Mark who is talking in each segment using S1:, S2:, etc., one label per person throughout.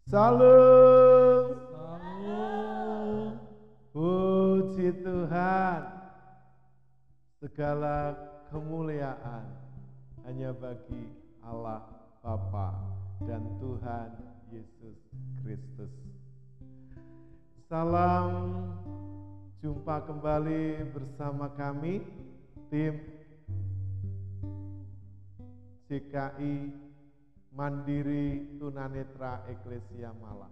S1: Salam.
S2: Salam.
S1: Puji Tuhan. Segala kemuliaan hanya bagi Allah Bapa dan Tuhan Yesus Kristus. Salam, jumpa kembali bersama kami tim CKI Mandiri Tunanetra Eklesia Malang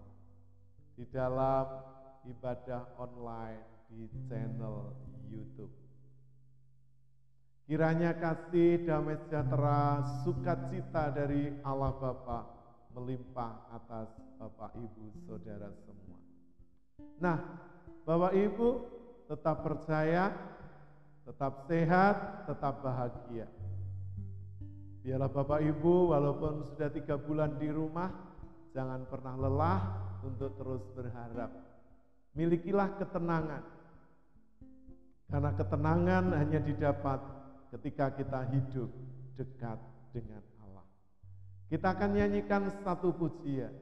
S1: di dalam ibadah online di channel YouTube. Kiranya kasih, damai sejahtera, sukacita dari Allah Bapa melimpah atas Bapak Ibu Saudara semua. Nah, Bapak Ibu tetap percaya, tetap sehat, tetap bahagia. Biarlah Bapak Ibu walaupun sudah 3 bulan di rumah, jangan pernah lelah untuk terus berharap. Milikilah ketenangan, karena ketenangan hanya didapat ketika kita hidup dekat dengan Allah. Kita akan nyanyikan satu pujian,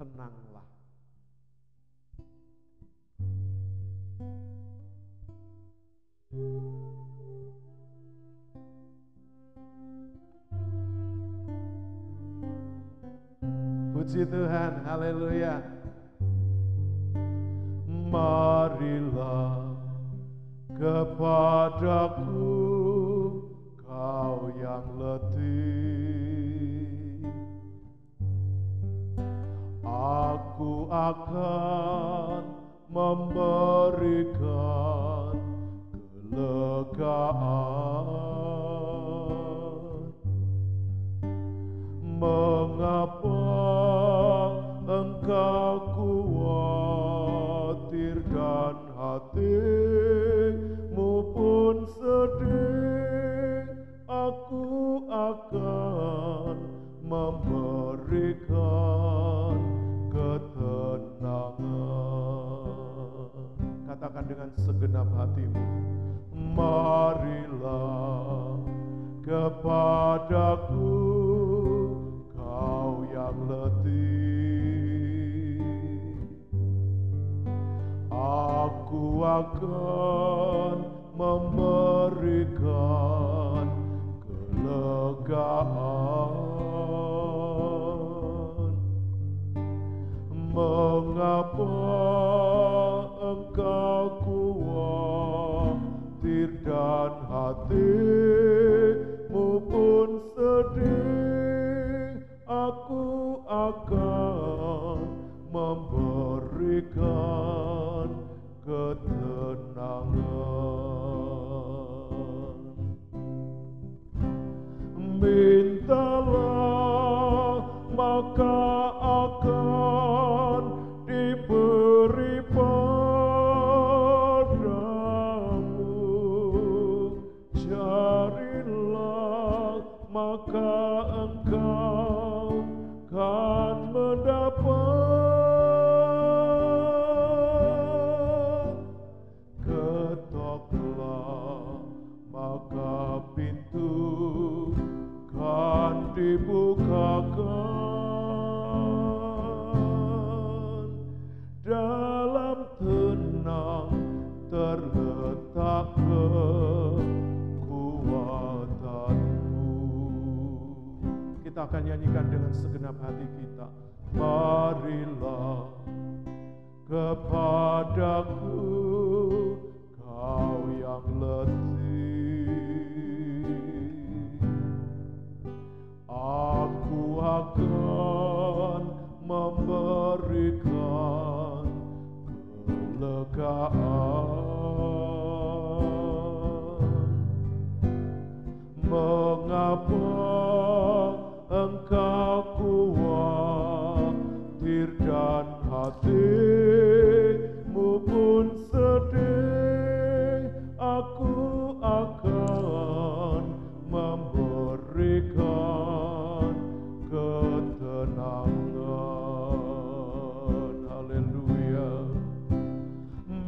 S1: tenanglah. Puji Tuhan, haleluya. Marilah kepadaku kau yang letih, aku akan memberikan kelegaan. Mengapa engkau khawatir dan hatimu pun sedih? Aku akan memberikan ketenangan. Katakan dengan segenap hatimu, marilah kepadaku kau yang letih, aku akan memberikan kelegaan. Mengapa engkau khawatir dan hatimu pun sedih? Aku akan memberikan ketenangan. Mintalah maka akan diberi padamu, carilah maka engkau kan mendapat, ketoklah maka pintu kan dibukakan. Dalam tenang terletak kekuatanmu. Kita akan nyanyikan dengan segenap hati kita. Marilah kepadaku kau yang letih, aku akan memberikan kelegaan. Mengapa engkau khawatir dan hatimu pun sedih? Aku akan memberikan ketenangan. Haleluya.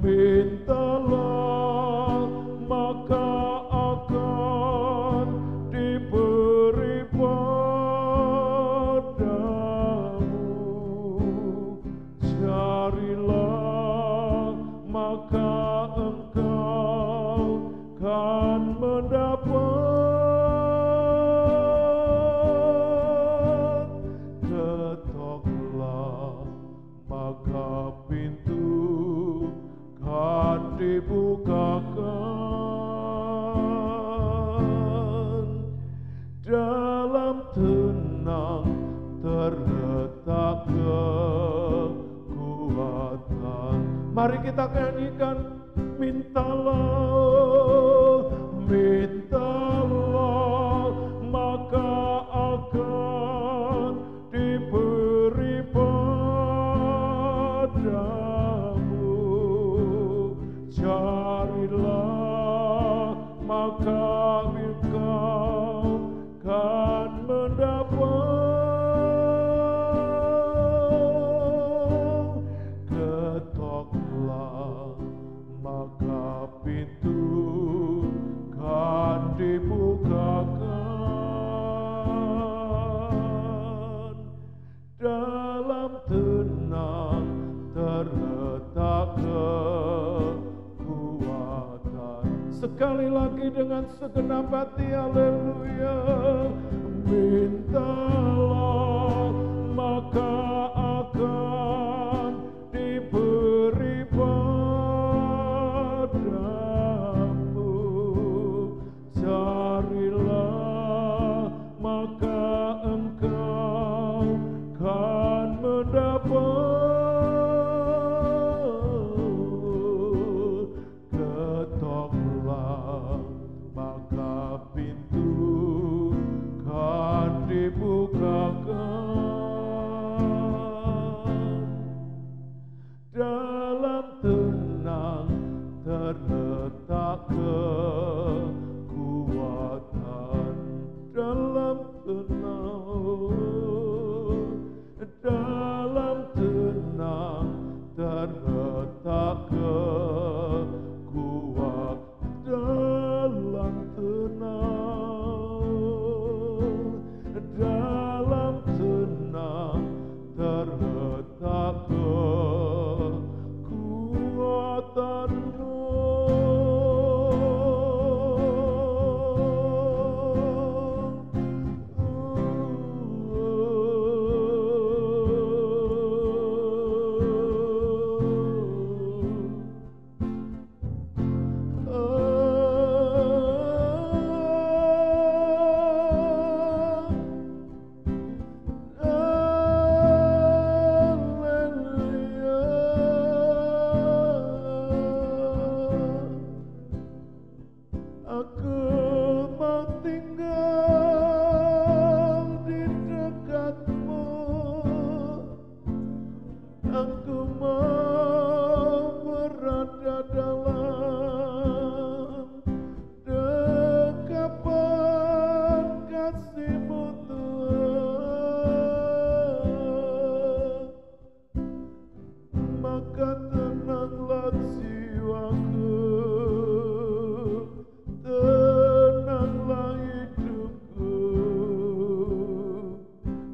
S1: Mintalah maka akan diberi padamu, ketoklah, maka pintu kan dibukakan. Dalam tenang terletak kekuatan. Mari kita nyanyikan, mintalah, mintalah, maka akan diberi padamu. Carilah, maka engkau kan mendapat. Ketoklah, maka pintu kan dibukakan. Dalam tenang terletak kekuatan. Sekali lagi dengan segenap hati, haleluya. Mintalah, maka akan diberi padamu. Carilah, maka engkau kan mendapat. Ketoklah, maka pintu kan dibukakan. Dalam tenang terletak kekuatan. Dalam tenang terletak kekuatan. Dalam tenang terletak kekuatan.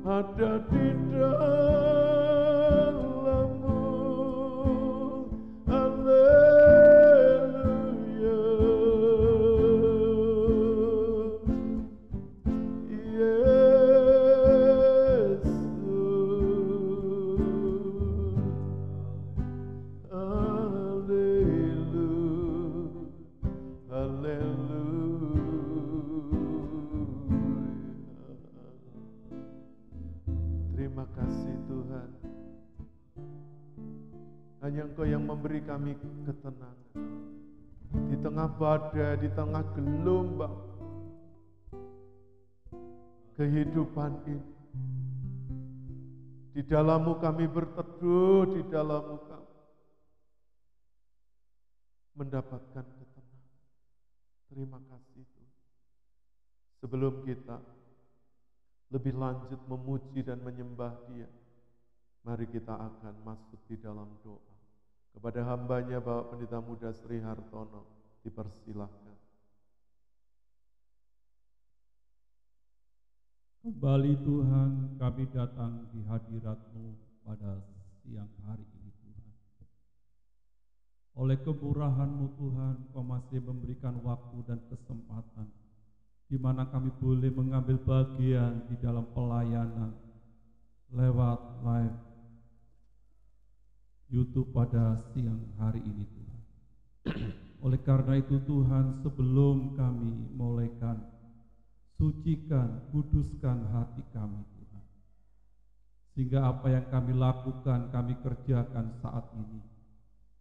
S1: Ada di dalammu, haleluya. Yesus, haleluya, haleluya. Terima kasih Tuhan. Hanya Engkau yang memberi kami ketenangan. Di tengah badai, di tengah gelombang kehidupan ini. Di dalam-Mu kami berteduh, di dalam-Mu kami mendapatkan ketenangan. Terima kasih Tuhan. Sebelum kita lebih lanjut memuji dan menyembah Dia, mari kita akan masuk di dalam doa. Kepada hamba-Nya Bapak Pendeta Muda Sri Hartono, dipersilahkan.
S2: Kembali Tuhan, kami datang di hadirat-Mu pada siang hari ini Tuhan. Oleh kemurahan-Mu Tuhan, Kau masih memberikan waktu dan kesempatan di mana kami boleh mengambil bagian di dalam pelayanan lewat live YouTube pada siang hari ini Tuhan. Oleh karena itu Tuhan, sebelum kami mulaikan, sucikan, kuduskan hati kami Tuhan. Sehingga apa yang kami lakukan, kami kerjakan saat ini,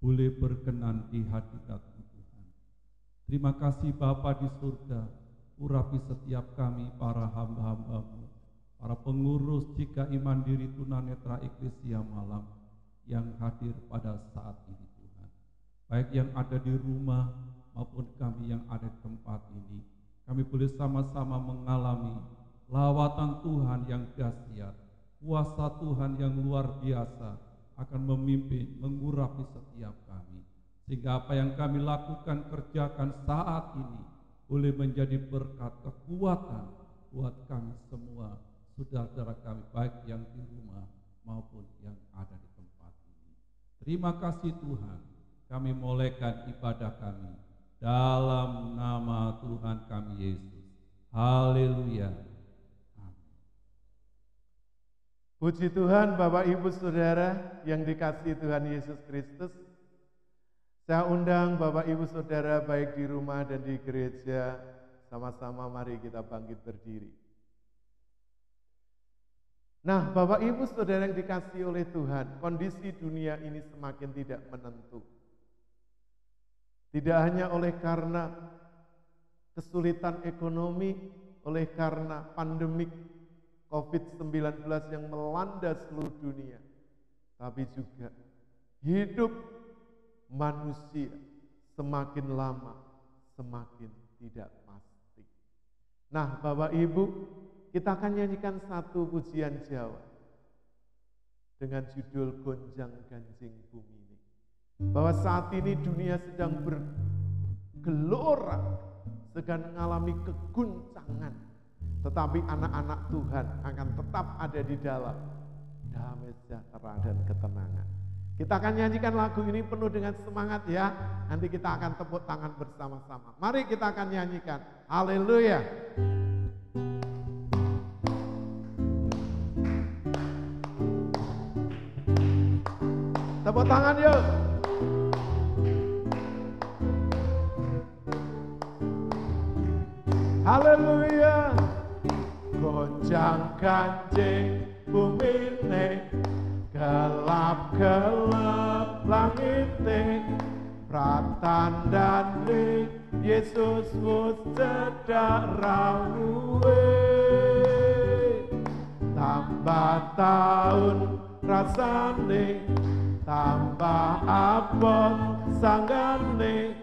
S2: boleh berkenan di hadirat-Mu Tuhan. Terima kasih Bapa di surga, urapi setiap kami para hamba-hamba-Mu, para pengurus Jika Iman Diri Tunanetra Eklesia Malang yang hadir pada saat ini Tuhan. Baik yang ada di rumah maupun kami yang ada di tempat ini, kami boleh sama-sama mengalami lawatan Tuhan yang dahsyat, kuasa Tuhan yang luar biasa akan memimpin, mengurapi setiap kami. Sehingga apa yang kami lakukan, kerjakan saat ini boleh menjadi berkat, kekuatan buat kami semua, saudara-saudara kami, baik yang di rumah maupun yang ada di tempat ini. Terima kasih Tuhan, kami mulaikan ibadah kami dalam nama Tuhan kami Yesus. Haleluya.
S1: Puji Tuhan, Bapak Ibu Saudara yang dikasihi Tuhan Yesus Kristus. Saya undang Bapak Ibu Saudara baik di rumah dan di gereja, sama-sama mari kita bangkit berdiri. Nah, Bapak Ibu Saudara yang dikasihi oleh Tuhan, kondisi dunia ini semakin tidak menentu. Tidak hanya oleh karena kesulitan ekonomi, oleh karena pandemik COVID-19 yang melanda seluruh dunia, tapi juga hidup manusia semakin lama semakin tidak pasti. Nah, Bapak Ibu, kita akan nyanyikan satu pujian Jawa dengan judul Gonjang Ganjing Bumi ini. Bahwa saat ini dunia sedang bergelora, sedang mengalami keguncangan, tetapi anak-anak Tuhan akan tetap ada di dalam damai sejahtera dan ketenangan. Kita akan nyanyikan lagu ini penuh dengan semangat ya. Nanti kita akan tepuk tangan bersama-sama. Mari kita akan nyanyikan. Haleluya. Tepuk tangan yuk. Haleluya. Gonjang ganjing bumine, gelap-gelap langite, pratandane Yesus wis cedhak rawuhe. Tambah taun rasane, tambah abot sanggane,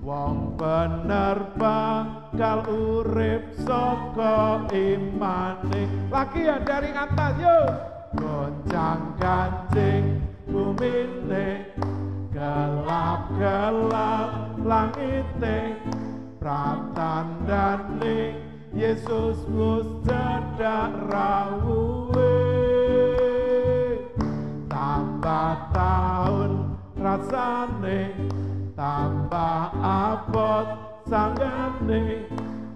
S1: wong bener bakal urip saka imane. Lagi ya dari atas yuk. Gonjang ganjing bumine, gelap-gelap langite, pratandane Yesus wis cedhak rawuhe. Tambah taun rasane, tambah abot sanggane,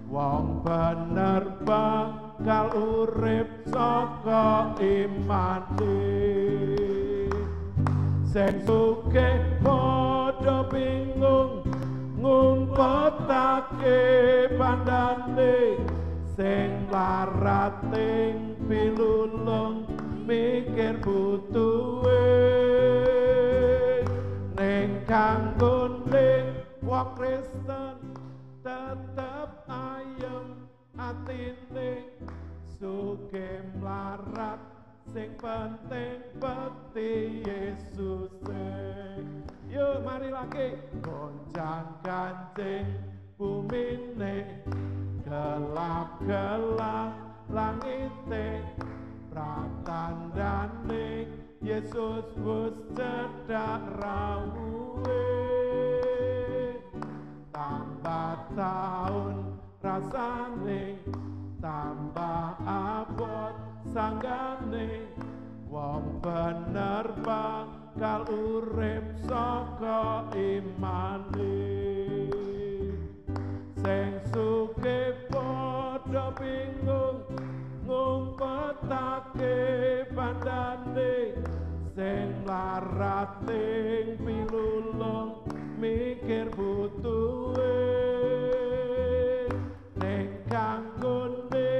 S1: wong bener bakal urip saka imane. Sing sugih padha bingung ngumpetake bandane, sing larat ing pilulung mikir butuhe. Ning kanggone wong Kristen tetep ayem atine, sugih mlarat sing penting bekti Yesus. Yuk mari lagi. Gonjang ganjing bumine, gelap-gelap langite, pratandane Yesus wis cedhak rawuhe. Tambah taun rasane, tambah abot sanggane, wong bener bakal urip saka imane. Sing sugih padha bingung ngumpetake bandane sing larat ing pilulung mikir butuhe ning kanggone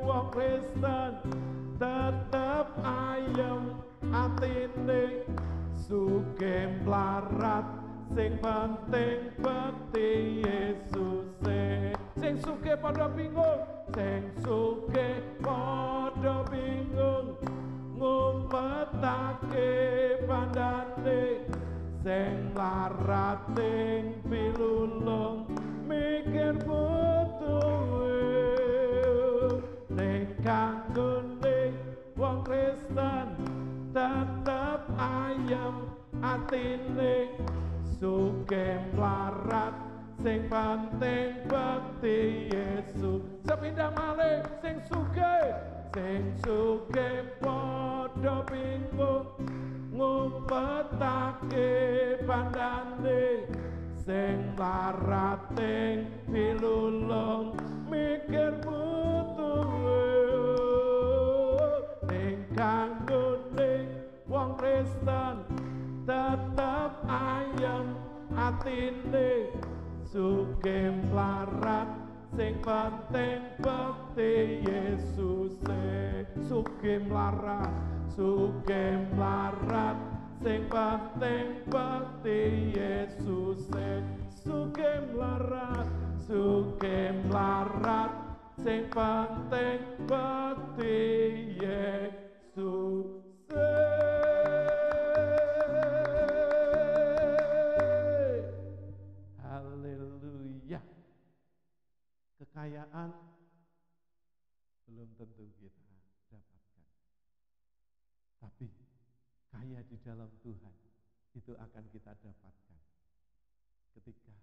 S1: wong Kristen tetep ayem atine sugih mlarat sing penting bekti Yesuse sing sugih padha bingung sing sugih padha bingung ngumpetake bandane sing larat ing pilulung mikir butuhe ning kanggone wong Kristen tetep ayem atine sugih mlarat sing penting bekti Yesus sepindah malih sing sugih padha bingung ngumpetake bandane sing larat ing pilulung mikir butuhe ning kanggone wong Kristen tetep ayem atine sugih mlarat sing penting bekti Yesuse sugih mlarat sing penting bekti Yesuse sugih mlarat sing penting bekti Yesuse. Haleluya. Kekayaan belum tentu kita dapatkan, tapi kaya di dalam Tuhan itu akan kita dapatkan ketika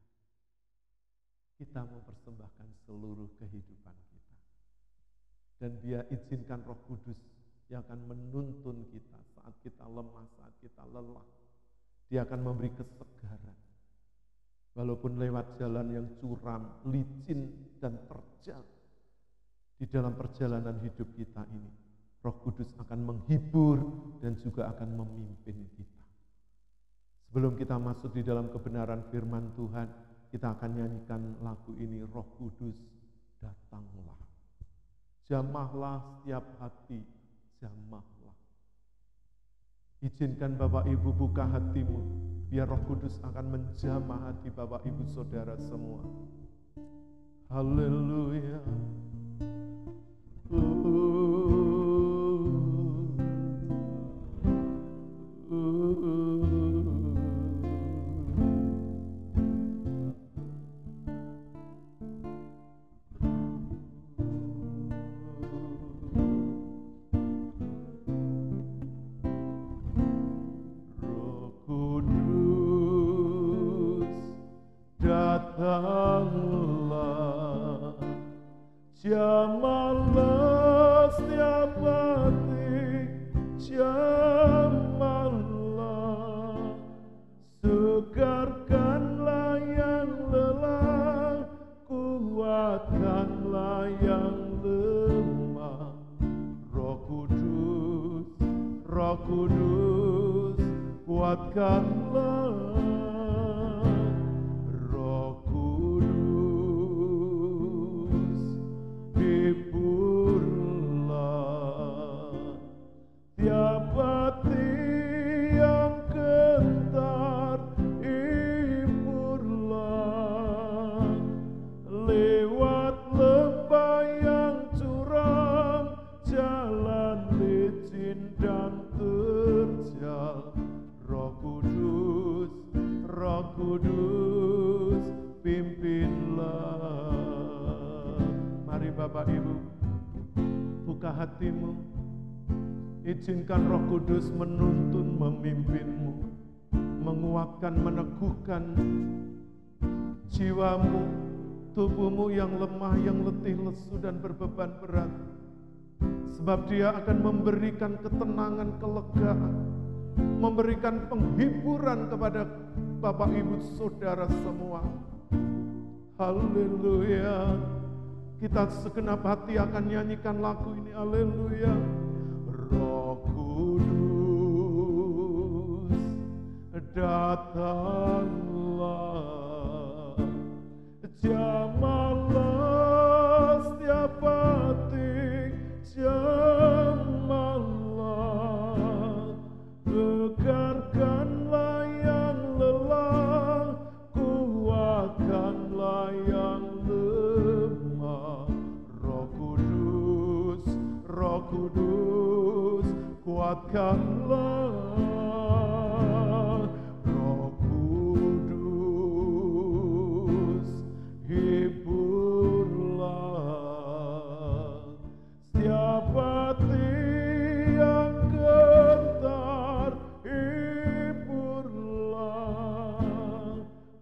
S1: kita mempersembahkan seluruh kehidupan kita. Dan Dia izinkan Roh Kudus yang akan menuntun kita saat kita lemah, saat kita lelah. Dia akan memberi kesegaran. Walaupun lewat jalan yang curam, licin, dan terjal, di dalam perjalanan hidup kita ini, Roh Kudus akan menghibur dan juga akan memimpin kita. Sebelum kita masuk di dalam kebenaran firman Tuhan, kita akan nyanyikan lagu ini, Roh Kudus datanglah. Jamahlah setiap hati, jamahlah. Izinkan Bapak Ibu buka hatimu, biar Roh Kudus akan menjamah hati Bapak Ibu Saudara semua. Haleluya. Datanglah, jamahlah setiap hati, jamahlah, segarkanlah yang lelah, kuatkanlah yang lemah. Roh Kudus, kuatkanlah. Kudus, pimpinlah. Mari Bapak Ibu, buka hatimu, izinkan Roh Kudus menuntun, memimpinmu, menguatkan, meneguhkan jiwamu, tubuhmu yang lemah, yang letih, lesu, dan berbeban berat. Sebab Dia akan memberikan ketenangan, kelegaan, memberikan penghiburan kepada Bapak Ibu Saudara semua. Haleluya. Kita segenap hati akan nyanyikan lagu ini. Haleluya. Roh Kudus, datanglah, jamahlah setiap hati, jamahlah, tegarkanlah yang lelah, kuatkanlah yang lemah. Roh Kudus, Roh Kudus, kuatkanlah. Roh Kudus, hiburlah setiap hati yang gentar, hiburlah,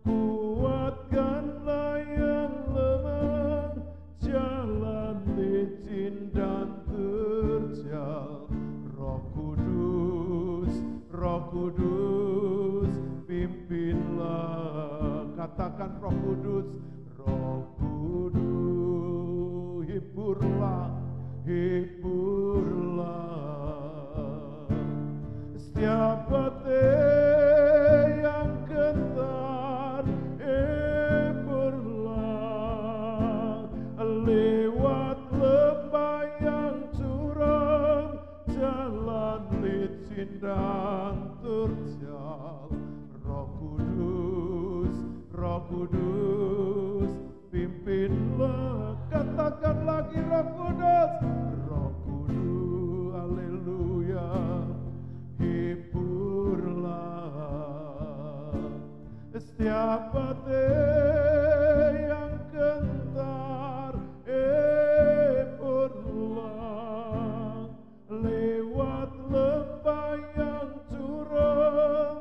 S1: kuatkanlah yang lemah, jalan licin dan terjal. Roh Kudus, Roh Kudus, pimpinlah. Katakan Roh Kudus, Roh Kudus, hiburlah, hiburlah setiap hati yang gentar, hiburlah lewat lembah yang curam, jalan licin dan terjal. Roh Kudus, Roh Kudus, pimpinlah. Katakan lagi Roh Kudus, Roh Kudus, haleluya, hiburlah setiap hati yang gentar, hiburlah lewat lembah yang curam,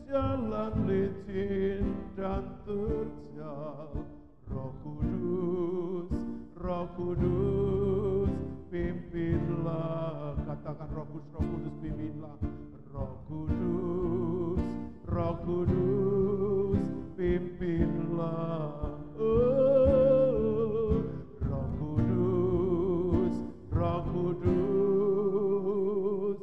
S1: jalan licin dan terjal. Roh Kudus, Roh Kudus, pimpinlah. Katakan Roh Kudus, Roh Kudus, pimpinlah. Roh Kudus, Roh Kudus, pimpinlah. Oh, Roh Kudus, Roh Kudus,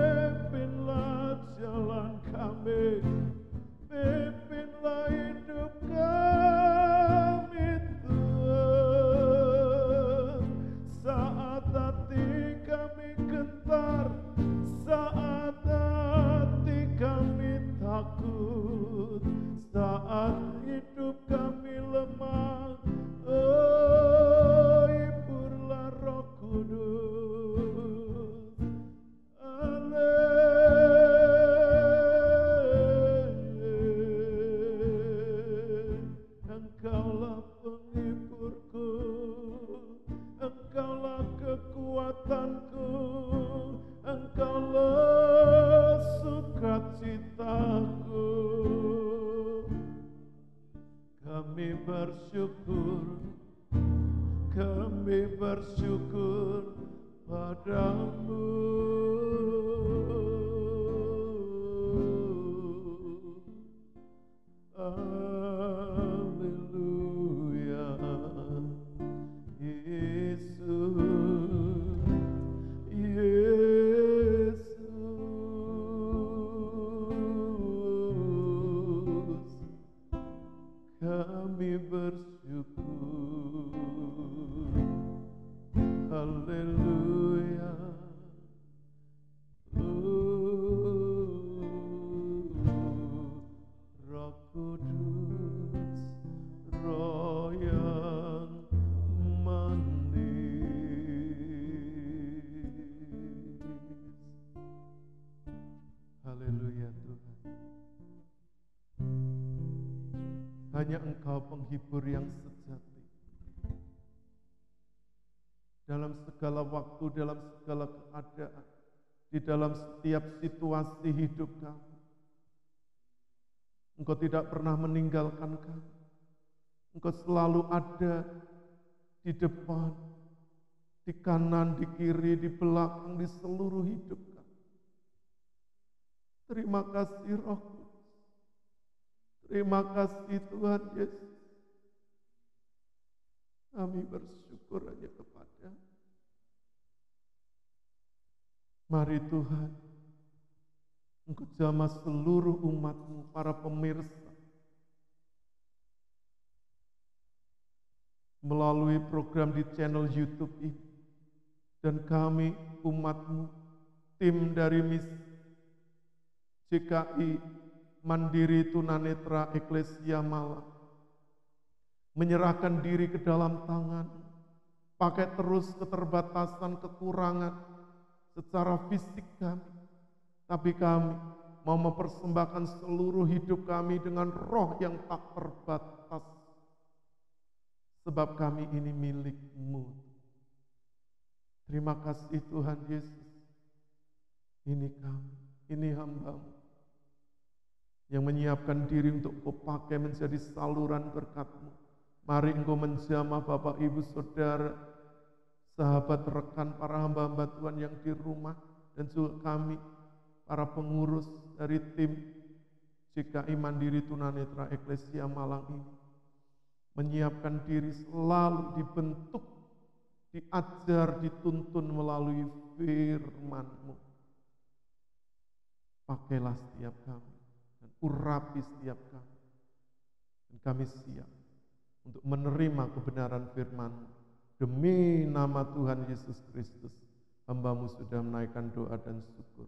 S1: pimpinlah jalan kami, pimpinlah hidup kami Tuhan. Saat hati kami gentar, saat hati kami takut, saat hidup kami lemah, oh hiburlah Roh Kudus. Engkaulah penghiburku, Engkaulah kekuatanku, Engkaulah sukacitaku. Kami bersyukur padamu. Haleluya, Yesus, Yesus, kami bersyukur. Haleluya. Roh Kudus, Roh yang manis. Haleluya Tuhan. Hanya Engkau penghibur yang sejati. Dalam segala waktu, dalam segala keadaan, di dalam setiap situasi hidup kami. Engkau tidak pernah meninggalkan kami. Engkau selalu ada di depan. di kanan, di kiri, di belakang, di seluruh hidup kami. Terima kasih Roh Kudus. Terima kasih Tuhan Yesus. Kami bersyukur hanya kepada. Mari Tuhan, Engkau jamah seluruh umat-Mu, para pemirsa, melalui program di channel YouTube ini. Dan kami, umat-Mu, tim dari misi GKI Mandiri Tunanetra Eklesia Malang, menyerahkan diri ke dalam tangan, pakai terus keterbatasan, kekurangan secara fisik kami, tapi kami mau mempersembahkan seluruh hidup kami dengan roh yang tak terbatas, sebab kami ini milik-Mu. Terima kasih Tuhan Yesus. Ini kami, ini hamba-Mu yang menyiapkan diri untuk Kau pakai menjadi saluran berkat-Mu. Mari Engkau menjamah Bapak Ibu Saudara, sahabat rekan para hamba-hamba Tuhan yang di rumah, dan juga kami, para pengurus dari tim GKI Mandiri Tunanetra Eklesia Malang ini, menyiapkan diri selalu dibentuk, diajar, dituntun melalui firman-Mu. Pakailah setiap kami, dan urapi setiap kami, dan kami siap untuk menerima kebenaran firman-Mu. Demi nama Tuhan Yesus Kristus, hamba-Mu sudah menaikkan doa dan syukur.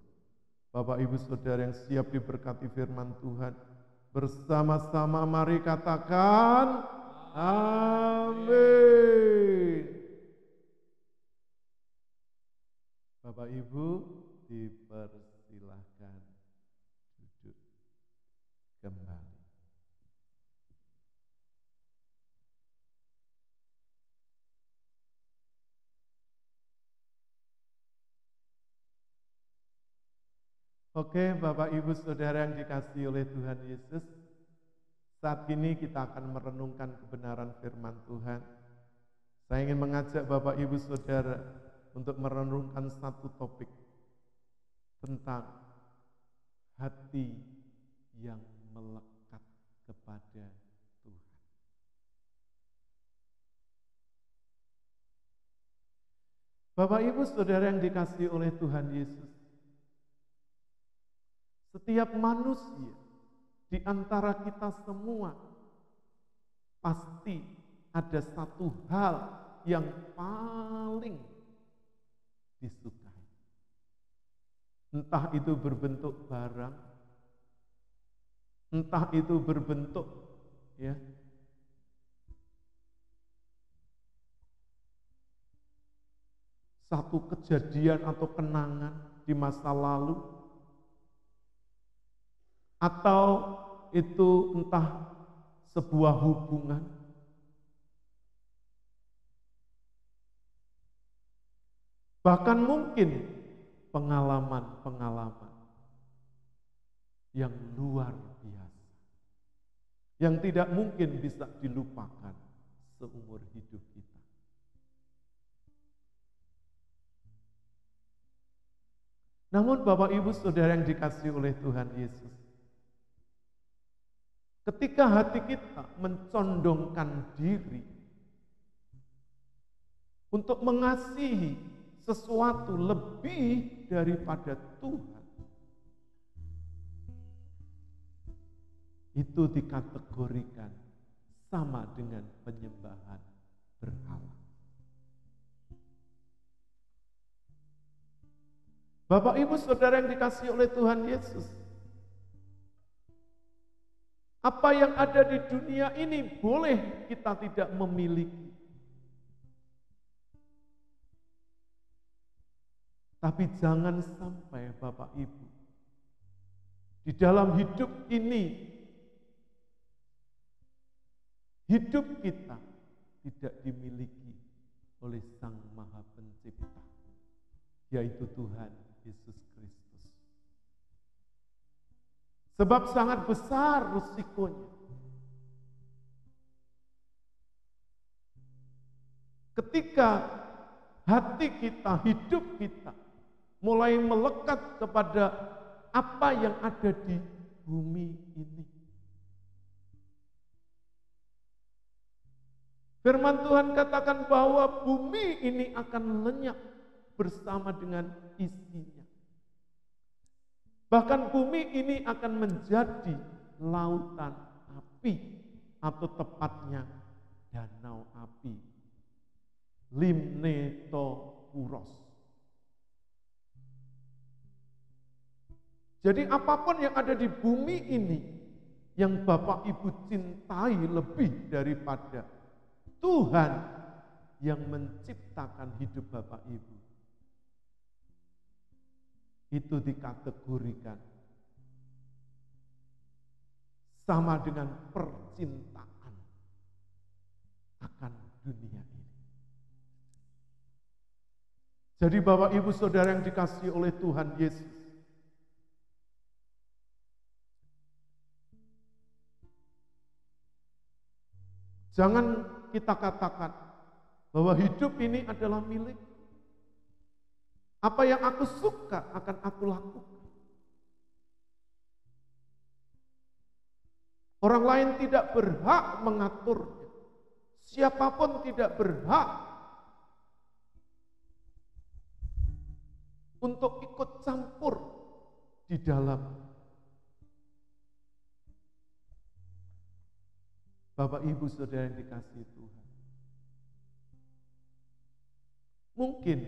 S1: Bapak Ibu Saudara yang siap diberkati firman Tuhan, bersama-sama mari katakan amin. Bapak Ibu dipersilahkan duduk kembali. Oke, Bapak Ibu Saudara yang dikasihi oleh Tuhan Yesus, saat ini kita akan merenungkan kebenaran firman Tuhan. Saya ingin mengajak Bapak Ibu Saudara untuk merenungkan satu topik tentang hati yang melekat kepada Tuhan. Bapak Ibu Saudara yang dikasihi oleh Tuhan Yesus, setiap manusia di antara kita semua pasti ada satu hal yang paling disukai. Entah itu berbentuk barang, entah itu berbentuk satu kejadian atau kenangan di masa lalu, atau itu entah sebuah hubungan, bahkan mungkin pengalaman-pengalaman yang luar biasa, yang tidak mungkin bisa dilupakan seumur hidup kita. Namun Bapak Ibu Saudara yang dikasihi oleh Tuhan Yesus, ketika hati kita mencondongkan diri untuk mengasihi sesuatu lebih daripada Tuhan, itu dikategorikan sama dengan penyembahan berhala. Bapak Ibu Saudara yang dikasihi oleh Tuhan Yesus, apa yang ada di dunia ini boleh kita tidak memiliki, tapi jangan sampai Bapak Ibu di dalam hidup ini, hidup kita tidak dimiliki oleh Sang Maha Pencipta, yaitu Tuhan Yesus Kristus. Sebab sangat besar risikonya ketika hati kita, hidup kita mulai melekat kepada apa yang ada di bumi ini. Firman Tuhan katakan bahwa bumi ini akan lenyap bersama dengan isinya. Bahkan bumi ini akan menjadi lautan api, atau tepatnya danau api, limnetopuros. Jadi apapun yang ada di bumi ini yang Bapak Ibu cintai lebih daripada Tuhan yang menciptakan hidup Bapak Ibu, itu dikategorikan sama dengan percintaan akan dunia ini. Jadi Bapak Ibu Saudara yang dikasihi oleh Tuhan Yesus, jangan kita katakan bahwa hidup ini adalah milik. Apa yang aku suka akan aku lakukan. Orang lain tidak berhak mengaturnya. Siapapun tidak berhak untuk ikut campur di dalam. Bapak Ibu Saudara yang dikasihi Tuhan, mungkin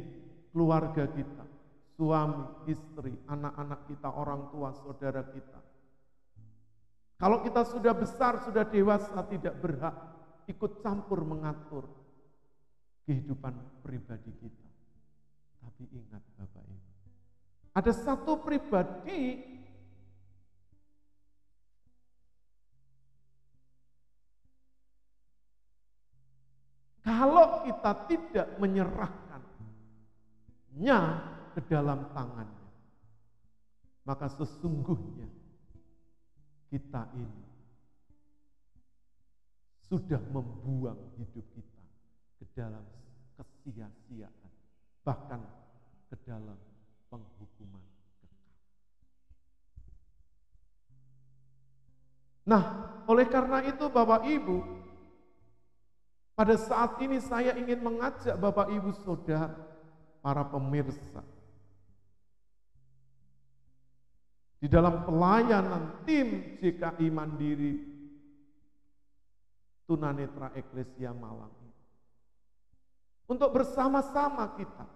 S1: keluarga kita, suami, istri, anak-anak kita, orang tua, saudara kita, kalau kita sudah besar, sudah dewasa, tidak berhak ikut campur mengatur kehidupan pribadi kita. Tapi ingat Bapak Ibu, ada satu pribadi kalau kita tidak menyerahkannya ke dalam tangannya, maka sesungguhnya kita ini sudah membuang hidup kita ke dalam kesia-siaan, bahkan ke dalam penghukuman kekal. Nah, oleh karena itu Bapak Ibu, pada saat ini saya ingin mengajak Bapak Ibu Saudara, para pemirsa, di dalam pelayanan tim JKI Mandiri Tunanetra Eklesia Malang ini, untuk bersama-sama kita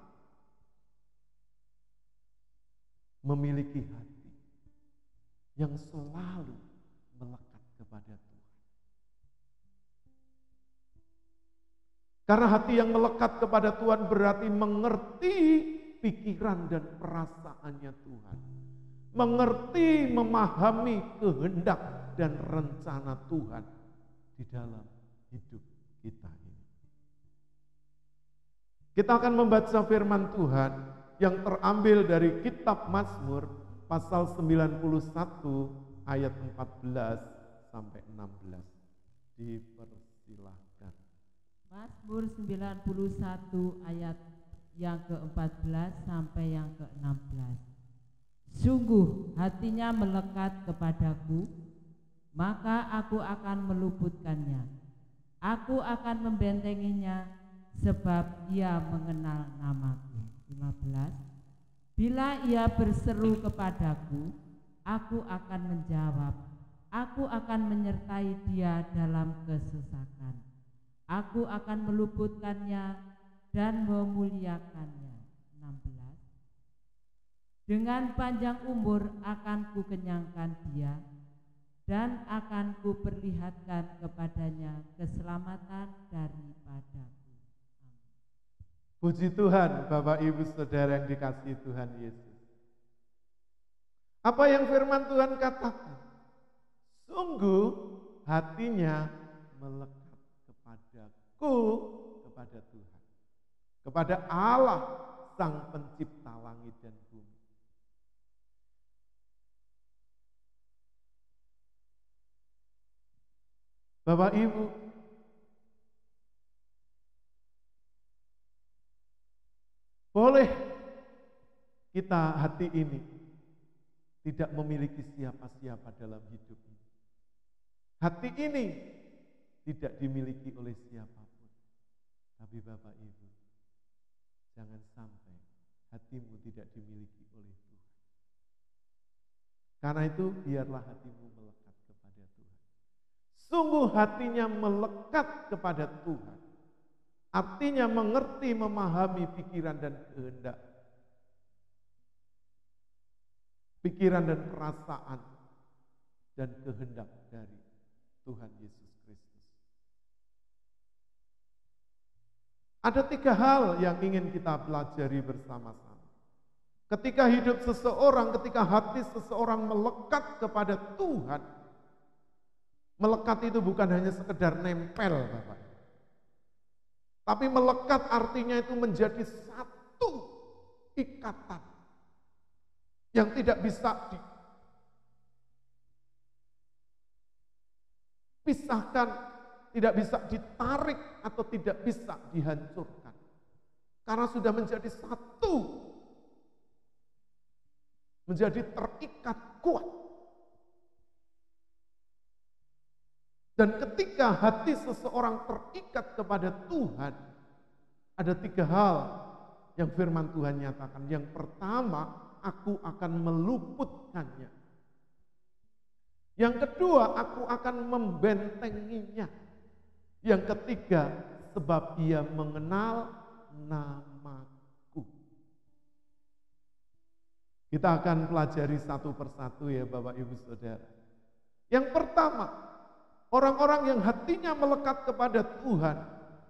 S1: memiliki hati yang selalu melekat kepada Tuhan. Karena hati yang melekat kepada Tuhan berarti mengerti pikiran dan perasaannya Tuhan. Mengerti, memahami kehendak dan rencana Tuhan di dalam hidup kita ini. Kita akan membaca firman Tuhan yang terambil dari kitab Mazmur pasal 91 ayat 14 sampai 16. Dipersilahkan.
S3: Mazmur 91 ayat yang ke-14 sampai yang ke-16. Sungguh hatinya melekat kepadaku, maka aku akan meluputkannya. Aku akan membentenginya sebab ia mengenal namaku. 15. Bila ia berseru kepadaku, aku akan menjawab. Aku akan menyertai dia dalam kesesakan. Aku akan meluputkannya dan memuliakannya. 16. Dengan panjang umur akan kukenyangkan dia, dan akan kuperlihatkan kepadanya keselamatan daripadaku.
S1: Puji Tuhan, Bapak Ibu Saudara yang dikasihi Tuhan Yesus. Apa yang firman Tuhan katakan? Sungguh hatinya melekat kepada Tuhan, kepada Allah Sang Pencipta langit dan bumi. Bapak Ibu, hati ini tidak memiliki siapa-siapa dalam hidup ini. Hati ini tidak dimiliki oleh siapapun. Tapi Bapak Ibu, jangan sampai hatimu tidak dimiliki oleh Tuhan. Karena itu biarlah hatimu melekat kepada Tuhan. Sungguh hatinya melekat kepada Tuhan. Artinya mengerti, memahami pikiran dan kehendak. Pikiran dan perasaan dan kehendak dari Tuhan Yesus Kristus. Ada 3 hal yang ingin kita pelajari bersama-sama. Ketika hidup seseorang, ketika hati seseorang melekat kepada Tuhan, melekat itu bukan hanya sekedar nempel, Bapak. Tapi melekat artinya itu menjadi satu ikatan yang tidak bisa dipisahkan, tidak bisa ditarik atau tidak bisa dihancurkan. Karena sudah menjadi satu, menjadi terikat kuat. Dan ketika hati seseorang terikat kepada Tuhan, ada 3 hal yang firman Tuhan nyatakan. Yang pertama, aku akan meluputkannya. Yang kedua, aku akan membentenginya. Yang ketiga, sebab ia mengenal namaku. Kita akan pelajari satu persatu ya Bapak Ibu Saudara. Yang pertama, orang-orang yang hatinya melekat kepada Tuhan,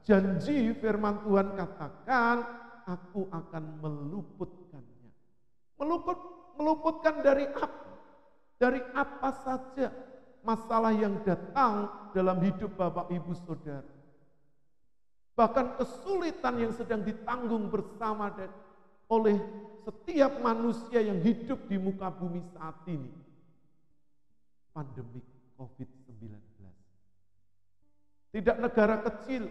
S1: janji firman Tuhan katakan, aku akan meluputkannya. Meluputkan dari apa? Dari apa saja masalah yang datang dalam hidup Bapak Ibu Saudara. Bahkan kesulitan yang sedang ditanggung bersama oleh setiap manusia yang hidup di muka bumi saat ini. Pandemi COVID-19. Tidak negara kecil,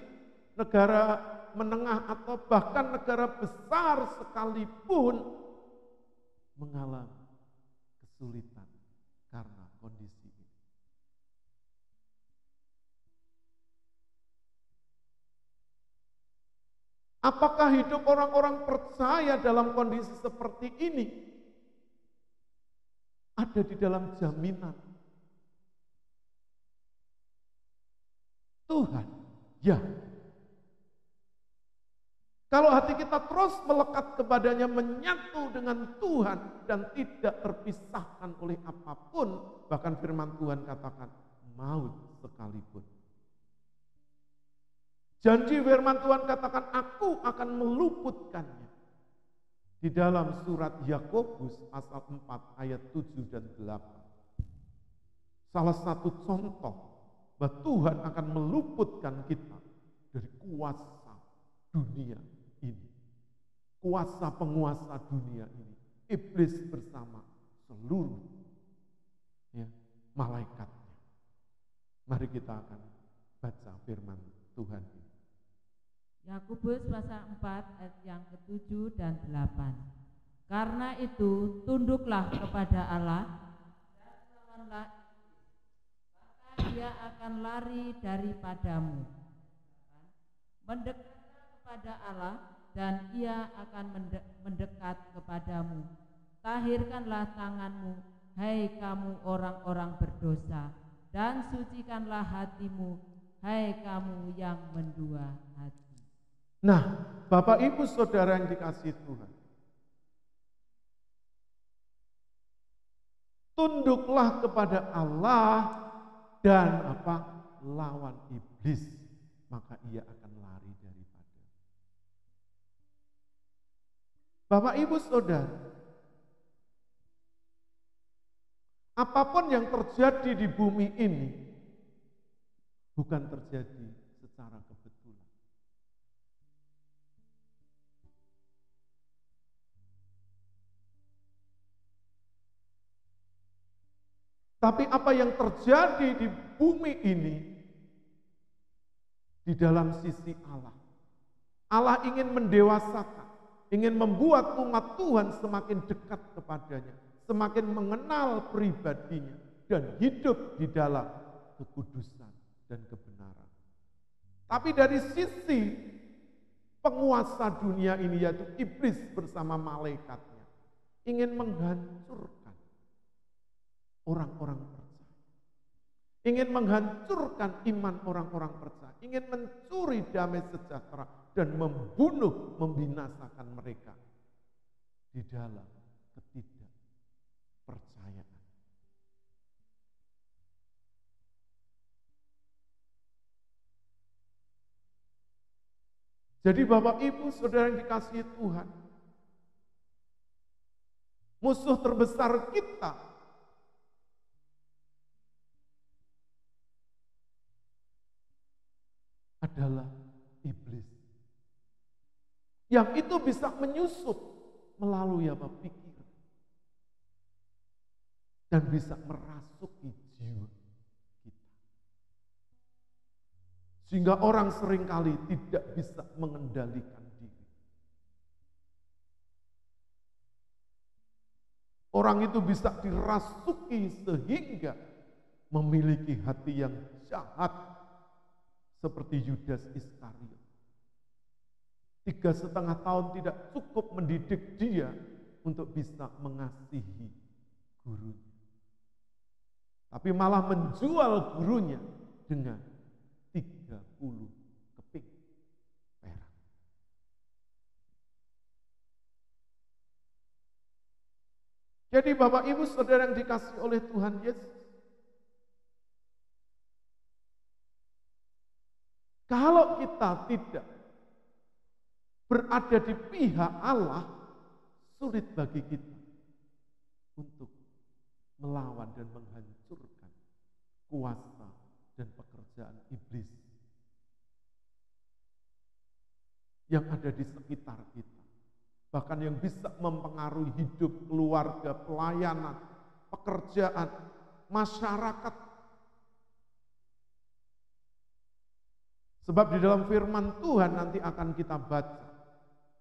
S1: negara menengah atau bahkan negara besar sekalipun mengalami kesulitan karena kondisi ini. Apakah hidup orang-orang percaya dalam kondisi seperti ini ada di dalam jaminan Tuhan? Ya. Kalau hati kita terus melekat kepadanya, menyatu dengan Tuhan dan tidak terpisahkan oleh apapun, bahkan firman Tuhan katakan maut sekalipun. Janji firman Tuhan katakan aku akan meluputkannya. Di dalam surat Yakobus pasal 4 ayat 7 dan 8. Salah satu contoh bahwa Tuhan akan meluputkan kita dari kuasa dunia ini. Kuasa penguasa dunia ini. Iblis bersama seluruh malaikatnya. Mari kita akan baca firman Tuhan ini.
S3: Yakobus pasal 4 ayat yang ke-7 dan 8. Karena itu tunduklah kepada Allah dan lawanlah, maka dia akan lari daripadamu. Mendekatlah kepada Allah dan ia akan mendekat kepadamu. Tahirkanlah tanganmu, hai kamu orang-orang berdosa, dan sucikanlah hatimu, hai kamu yang mendua hati.
S1: Nah, Bapak Ibu Saudara yang dikasihi Tuhan, tunduklah kepada Allah dan lawan iblis, maka ia akan lari daripada. Bapak Ibu Saudara, apapun yang terjadi di bumi ini bukan terjadi secara kebetulan. Tapi apa yang terjadi di bumi ini di dalam sisi Allah. Allah ingin mendewasakan, ingin membuat umat Tuhan semakin dekat kepadanya, semakin mengenal pribadinya, dan hidup di dalam kekudusan dan kebenaran. Tapi dari sisi penguasa dunia ini, yaitu iblis bersama malaikatnya, ingin menghancurkan orang-orang percaya, ingin menghancurkan iman orang-orang percaya, ingin mencuri damai sejahtera dan membunuh, membinasakan mereka di dalam ketidakpercayaan. Jadi Bapak Ibu Saudara yang dikasihi Tuhan, musuh terbesar kita adalah iblis. Yang itu bisa menyusup melalui pikir dan bisa merasuki jiwa kita. Sehingga orang seringkali tidak bisa mengendalikan diri. Orang itu bisa dirasuki sehingga memiliki hati yang jahat seperti Yudas Iskariot. 3,5 tahun tidak cukup mendidik dia untuk bisa mengasihi gurunya. Tapi malah menjual gurunya dengan 30 keping perak. Jadi Bapak Ibu Saudara yang dikasihi oleh Tuhan Yesus, kalau kita tidak berada di pihak Allah, sulit bagi kita untuk melawan dan menghancurkan kuasa dan pekerjaan iblis yang ada di sekitar kita. Bahkan yang bisa mempengaruhi hidup, keluarga, pelayanan, pekerjaan, masyarakat. Sebab di dalam firman Tuhan nanti akan kita baca,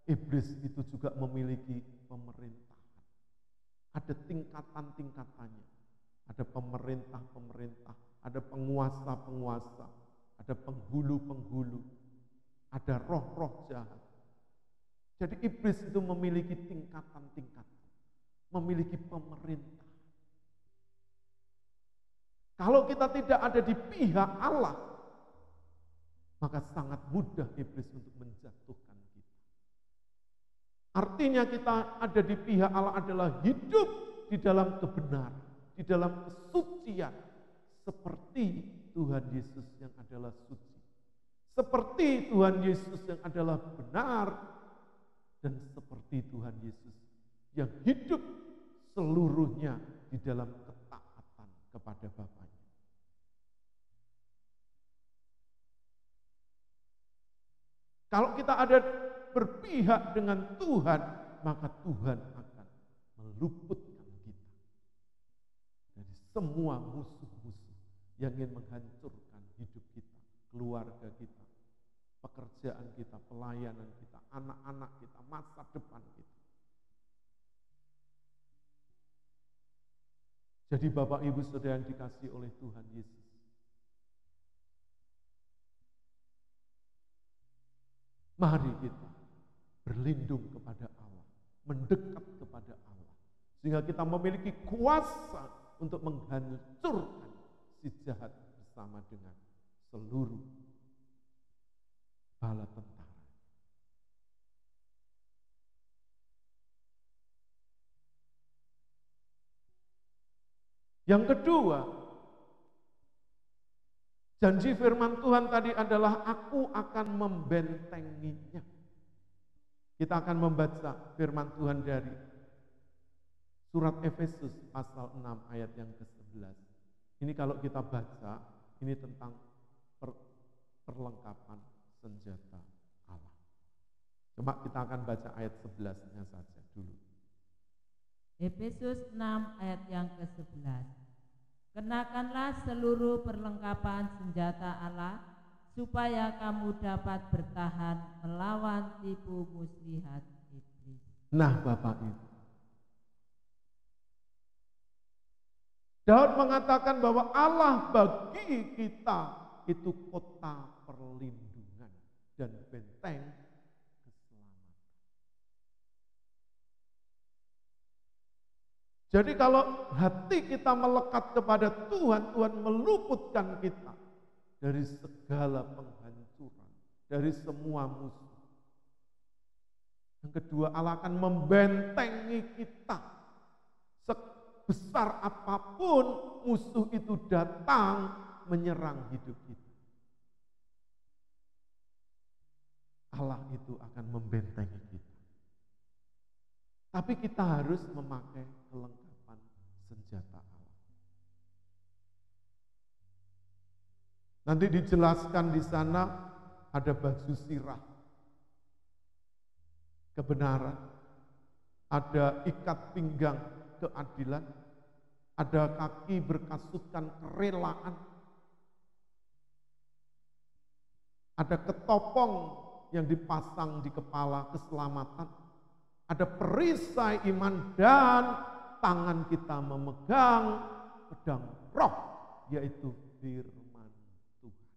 S1: iblis itu juga memiliki pemerintahan. Ada tingkatan-tingkatannya. Ada pemerintah-pemerintah, ada penguasa-penguasa, ada penghulu-penghulu, ada roh-roh jahat. Jadi iblis itu memiliki tingkatan-tingkatan, memiliki pemerintah. Kalau kita tidak ada di pihak Allah, maka sangat mudah iblis untuk menjatuhkan kita. Artinya kita ada di pihak Allah adalah hidup di dalam kebenaran, di dalam kesucian, seperti Tuhan Yesus yang adalah suci, seperti Tuhan Yesus yang adalah benar, dan seperti Tuhan Yesus yang hidup seluruhnya di dalam ketaatan kepada Bapaknya. Kalau kita ada berpihak dengan Tuhan, maka Tuhan akan meluputkan kita dari semua musuh-musuh yang ingin menghancurkan hidup kita, keluarga kita, pekerjaan kita, pelayanan kita, anak-anak kita, masa depan kita. Jadi Bapak Ibu Saudara yang dikasihi oleh Tuhan Yesus, mari kita berlindung kepada Allah, mendekat kepada Allah, sehingga kita memiliki kuasa untuk menghancurkan si jahat bersama dengan seluruh bala tentara. Yang kedua, janji firman Tuhan tadi adalah aku akan membentenginya. Kita akan membaca firman Tuhan dari surat Efesus pasal 6 ayat yang ke-11. Ini kalau kita baca, ini tentang perlengkapan senjata Allah. Cuma kita akan baca ayat 11-nya saja dulu.
S3: Efesus 6 ayat yang ke-11. Kenakanlah seluruh perlengkapan senjata Allah, supaya kamu dapat bertahan melawan tipu muslihat iblis.
S1: Nah, Bapak Ibu, Daud mengatakan bahwa Allah bagi kita itu kota perlindungan dan benteng keselamatan. Jadi kalau hati kita melekat kepada Tuhan, Tuhan meluputkan kita dari segala penghancuran, dari semua musuh. Yang kedua, Allah akan membentengi kita. Sebesar apapun musuh itu datang menyerang hidup kita, Allah itu akan membentengi kita. Tapi kita harus memakai kelengkapan senjata Allah. Nanti dijelaskan di sana ada baju sirah kebenaran, ada ikat pinggang keadilan, ada kaki berkasutkan kerelaan, ada ketopong yang dipasang di kepala keselamatan, ada perisai iman, dan tangan kita memegang pedang roh, yaitu firman Tuhan.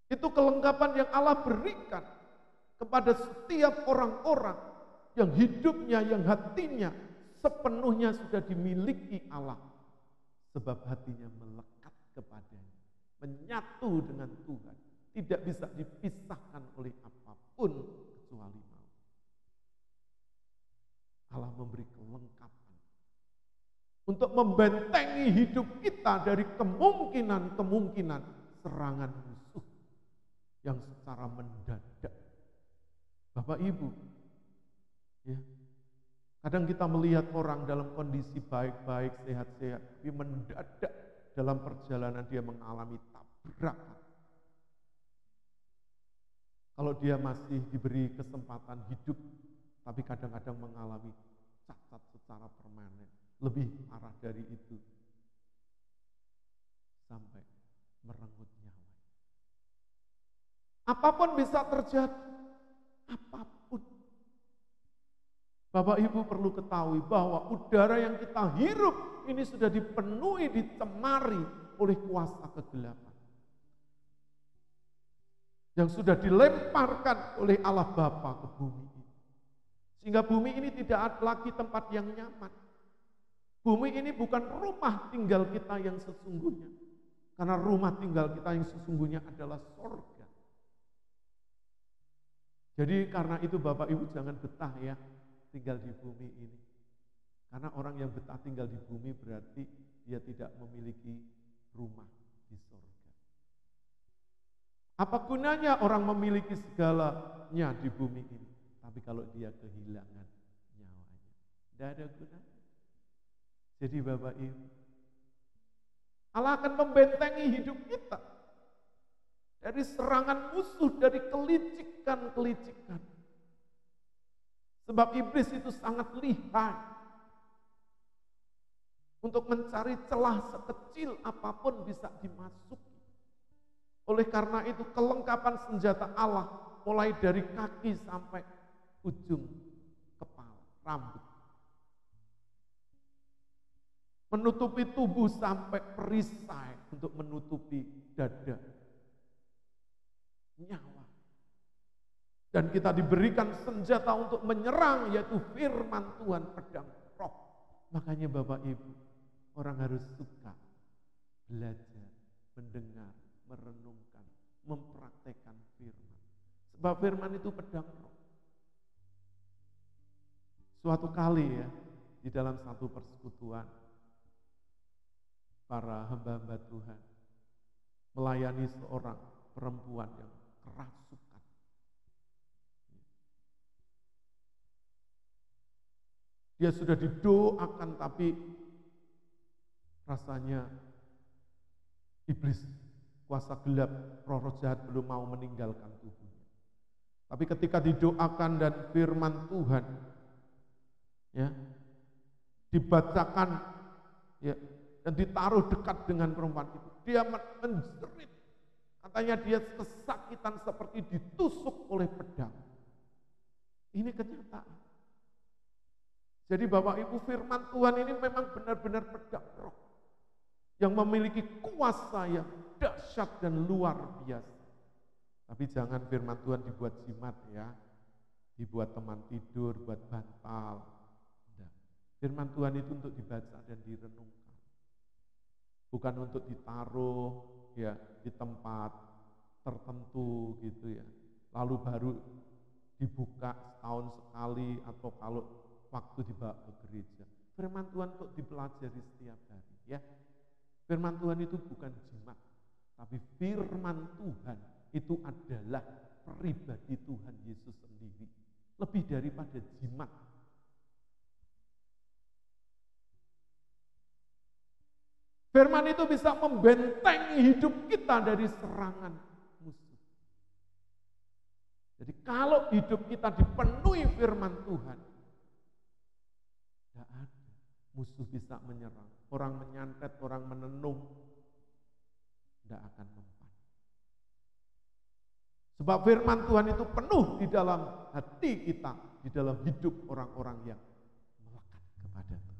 S1: Itu kelengkapan yang Allah berikan kepada setiap orang-orang yang hidupnya, yang hatinya sepenuhnya sudah dimiliki Allah. Sebab hatinya melekat kepadanya, menyatu dengan Tuhan, tidak bisa dipisahkan oleh apapun kecuali maut. Allah memberi kelengkapan untuk membentengi hidup kita dari kemungkinan-kemungkinan serangan musuh yang secara mendadak. Bapak Ibu, ya, kadang kita melihat orang dalam kondisi baik-baik, sehat-sehat, tapi mendadak dalam perjalanan dia mengalami tabrakan. Kalau dia masih diberi kesempatan hidup, tapi kadang-kadang mengalami cacat secara permanen, lebih parah dari itu, sampai merenggut nyawa. Apapun bisa terjadi. Apapun. Bapak Ibu perlu ketahui bahwa udara yang kita hirup ini sudah dipenuhi, dicemari oleh kuasa kegelapan. Yang sudah dilemparkan oleh Allah Bapa ke bumi ini. Sehingga bumi ini tidak ada lagi tempat yang nyaman. Bumi ini bukan rumah tinggal kita yang sesungguhnya. Karena rumah tinggal kita yang sesungguhnya adalah surga. Jadi karena itu Bapak Ibu jangan betah ya tinggal di bumi ini. Karena orang yang betah tinggal di bumi berarti dia tidak memiliki rumah di surga. Apa gunanya orang memiliki segalanya di bumi ini, tapi kalau dia kehilangan nyawanya, tidak ada gunanya. Jadi Bapak Ibu, Allah akan membentengi hidup kita dari serangan musuh, dari kelicikan-kelicikan. Sebab iblis itu sangat lihai untuk mencari celah sekecil apapun bisa dimasuki. Oleh karena itu kelengkapan senjata Allah mulai dari kaki sampai ujung kepala, rambut. Menutupi tubuh sampai perisai untuk menutupi dada. Nyawa. Dan kita diberikan senjata untuk menyerang, yaitu firman Tuhan, pedang roh. Makanya Bapak Ibu, orang harus suka belajar, mendengar, merenungkan, mempraktekkan firman. Sebab firman itu pedang roh. Suatu kali ya, di dalam satu persekutuan, para hamba-hamba Tuhan melayani seorang perempuan yang kerasukan. Dia sudah didoakan tapi rasanya iblis, kuasa gelap, roh jahat belum mau meninggalkan tubuhnya. Tapi ketika didoakan dan firman Tuhan ya dibacakan ya dan ditaruh dekat dengan perempuan itu, dia menjerit. Katanya dia kesakitan seperti ditusuk oleh pedang. Ini kenyataan. Jadi Bapak Ibu, firman Tuhan ini memang benar-benar pedang roh yang memiliki kuasa yang dahsyat dan luar biasa. Tapi jangan firman Tuhan dibuat jimat ya, dibuat teman tidur, buat bantal. Nah, firman Tuhan itu untuk dibaca dan direnungkan. Bukan untuk ditaruh ya di tempat tertentu gitu ya. Lalu baru dibuka setahun sekali atau kalau waktu dibawa ke gereja. Firman Tuhan untuk dipelajari setiap hari ya. Firman Tuhan itu bukan jimat, tapi firman Tuhan itu adalah pribadi Tuhan Yesus sendiri. Lebih daripada jimat. Firman itu bisa membentengi hidup kita dari serangan musuh. Jadi kalau hidup kita dipenuhi firman Tuhan, tidak ada musuh bisa menyerang. Orang menyantet, orang menenung, tidak akan mempan. Sebab firman Tuhan itu penuh di dalam hati kita, di dalam hidup orang-orang yang melekat kepada Tuhan.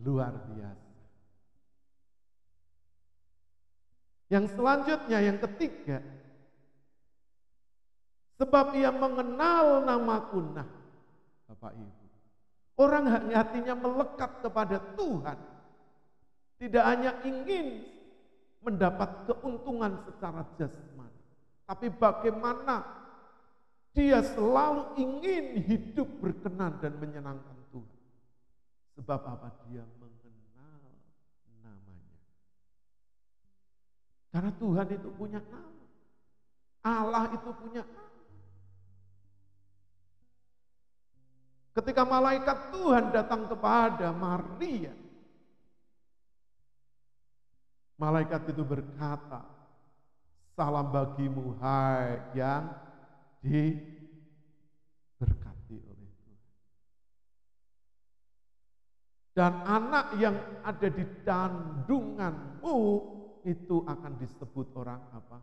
S1: Luar biasa. Yang selanjutnya, yang ketiga, sebab ia mengenal namaku. Nah, Bapak Ibu, orang hatinya melekat kepada Tuhan, tidak hanya ingin mendapat keuntungan secara jasmani, tapi bagaimana dia selalu ingin hidup berkenan dan menyenangkan Tuhan. Sebab apa? Dia mengenal namanya. Karena Tuhan itu punya nama. Allah itu punya nama. Ketika malaikat Tuhan datang kepada Maria, malaikat itu berkata, salam bagimu hai yang diberkati oleh Tuhan. Dan anak yang ada di kandunganmu itu akan disebut orang apa?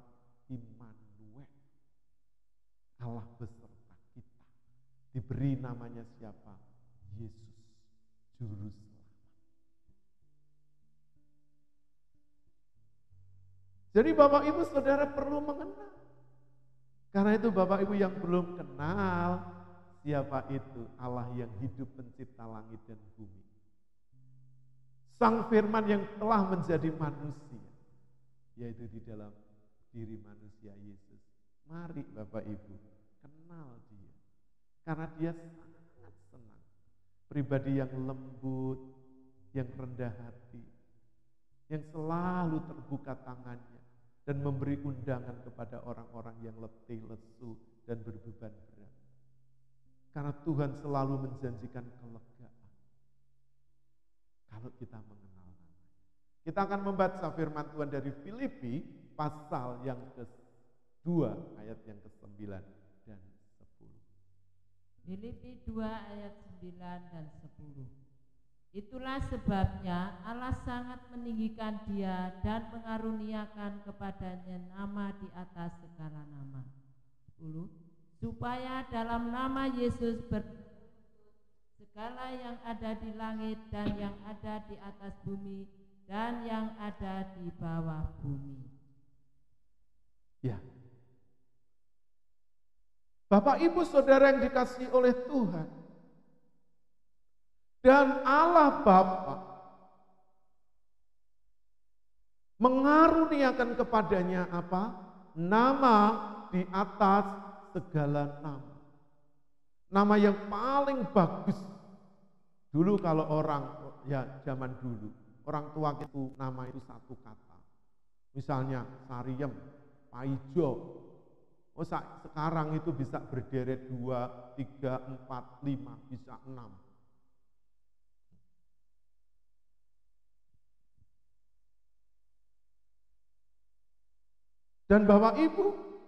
S1: Immanuel. Allah beserta kita. Diberi namanya siapa? Yesus, Juru Selamat. Jadi Bapak Ibu Saudara perlu mengenal. Karena itu Bapak Ibu yang belum kenal siapa itu Allah yang hidup pencipta langit dan bumi. Sang Firman yang telah menjadi manusia, yaitu di dalam diri manusia Yesus. Mari Bapak Ibu kenal dia. Karena dia sangat senang. Pribadi yang lembut, yang rendah hati, yang selalu terbuka tangannya dan memberi undangan kepada orang-orang yang letih, lesu, dan berbeban berat. Karena Tuhan selalu menjanjikan kelegaan kalau kita mengenal namanya. Kita akan membaca firman Tuhan dari Filipi pasal yang ke-2 ayat yang ke-9 dan 10.
S3: Filipi 2 ayat 9 dan 10. Itulah sebabnya Allah sangat meninggikan dia dan mengaruniakan kepadanya nama di atas segala nama. 10. Supaya dalam nama Yesus segala yang ada di langit dan yang ada di atas bumi dan yang ada di bawah bumi.
S1: Ya. Bapak Ibu Saudara yang dikasihi oleh Tuhan. Dan Allah Bapa mengaruniakan kepadanya apa? Nama di atas segala nama. Nama yang paling bagus. Dulu kalau orang, ya zaman dulu, orang tua itu nama itu satu kata. Misalnya Sariem, Paijo. Oh sekarang itu bisa berderet 2, 3, 4, 5, bisa 6. Dan Bapak Ibu,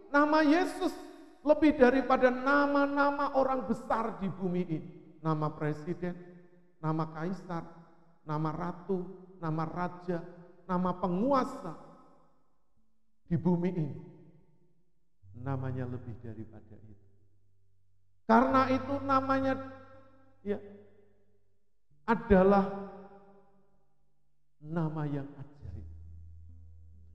S1: nama Yesus lebih daripada nama-nama orang besar di bumi ini. Nama presiden, nama kaisar, nama ratu, nama raja, nama penguasa di bumi ini. Namanya lebih daripada itu. Karena itu namanya ya adalah nama yang ajaib.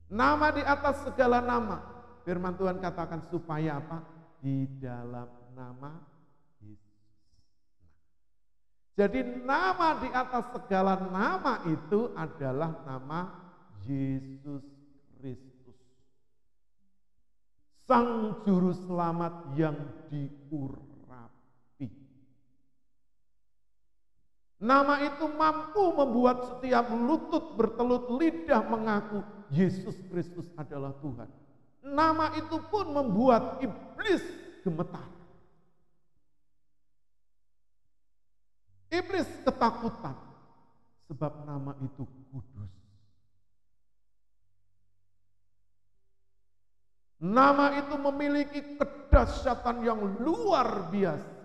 S1: Nama di atas segala nama. Firman Tuhan katakan supaya apa? Di dalam nama Yesus. Jadi nama di atas segala nama itu adalah nama Yesus Kristus. Sang Juru Selamat yang diurapi. Nama itu mampu membuat setiap lutut bertelut lidah mengaku Yesus Kristus adalah Tuhan. Nama itu pun membuat iblis gemetar. Iblis ketakutan sebab nama itu kudus. Nama itu memiliki kedahsyatan yang luar biasa.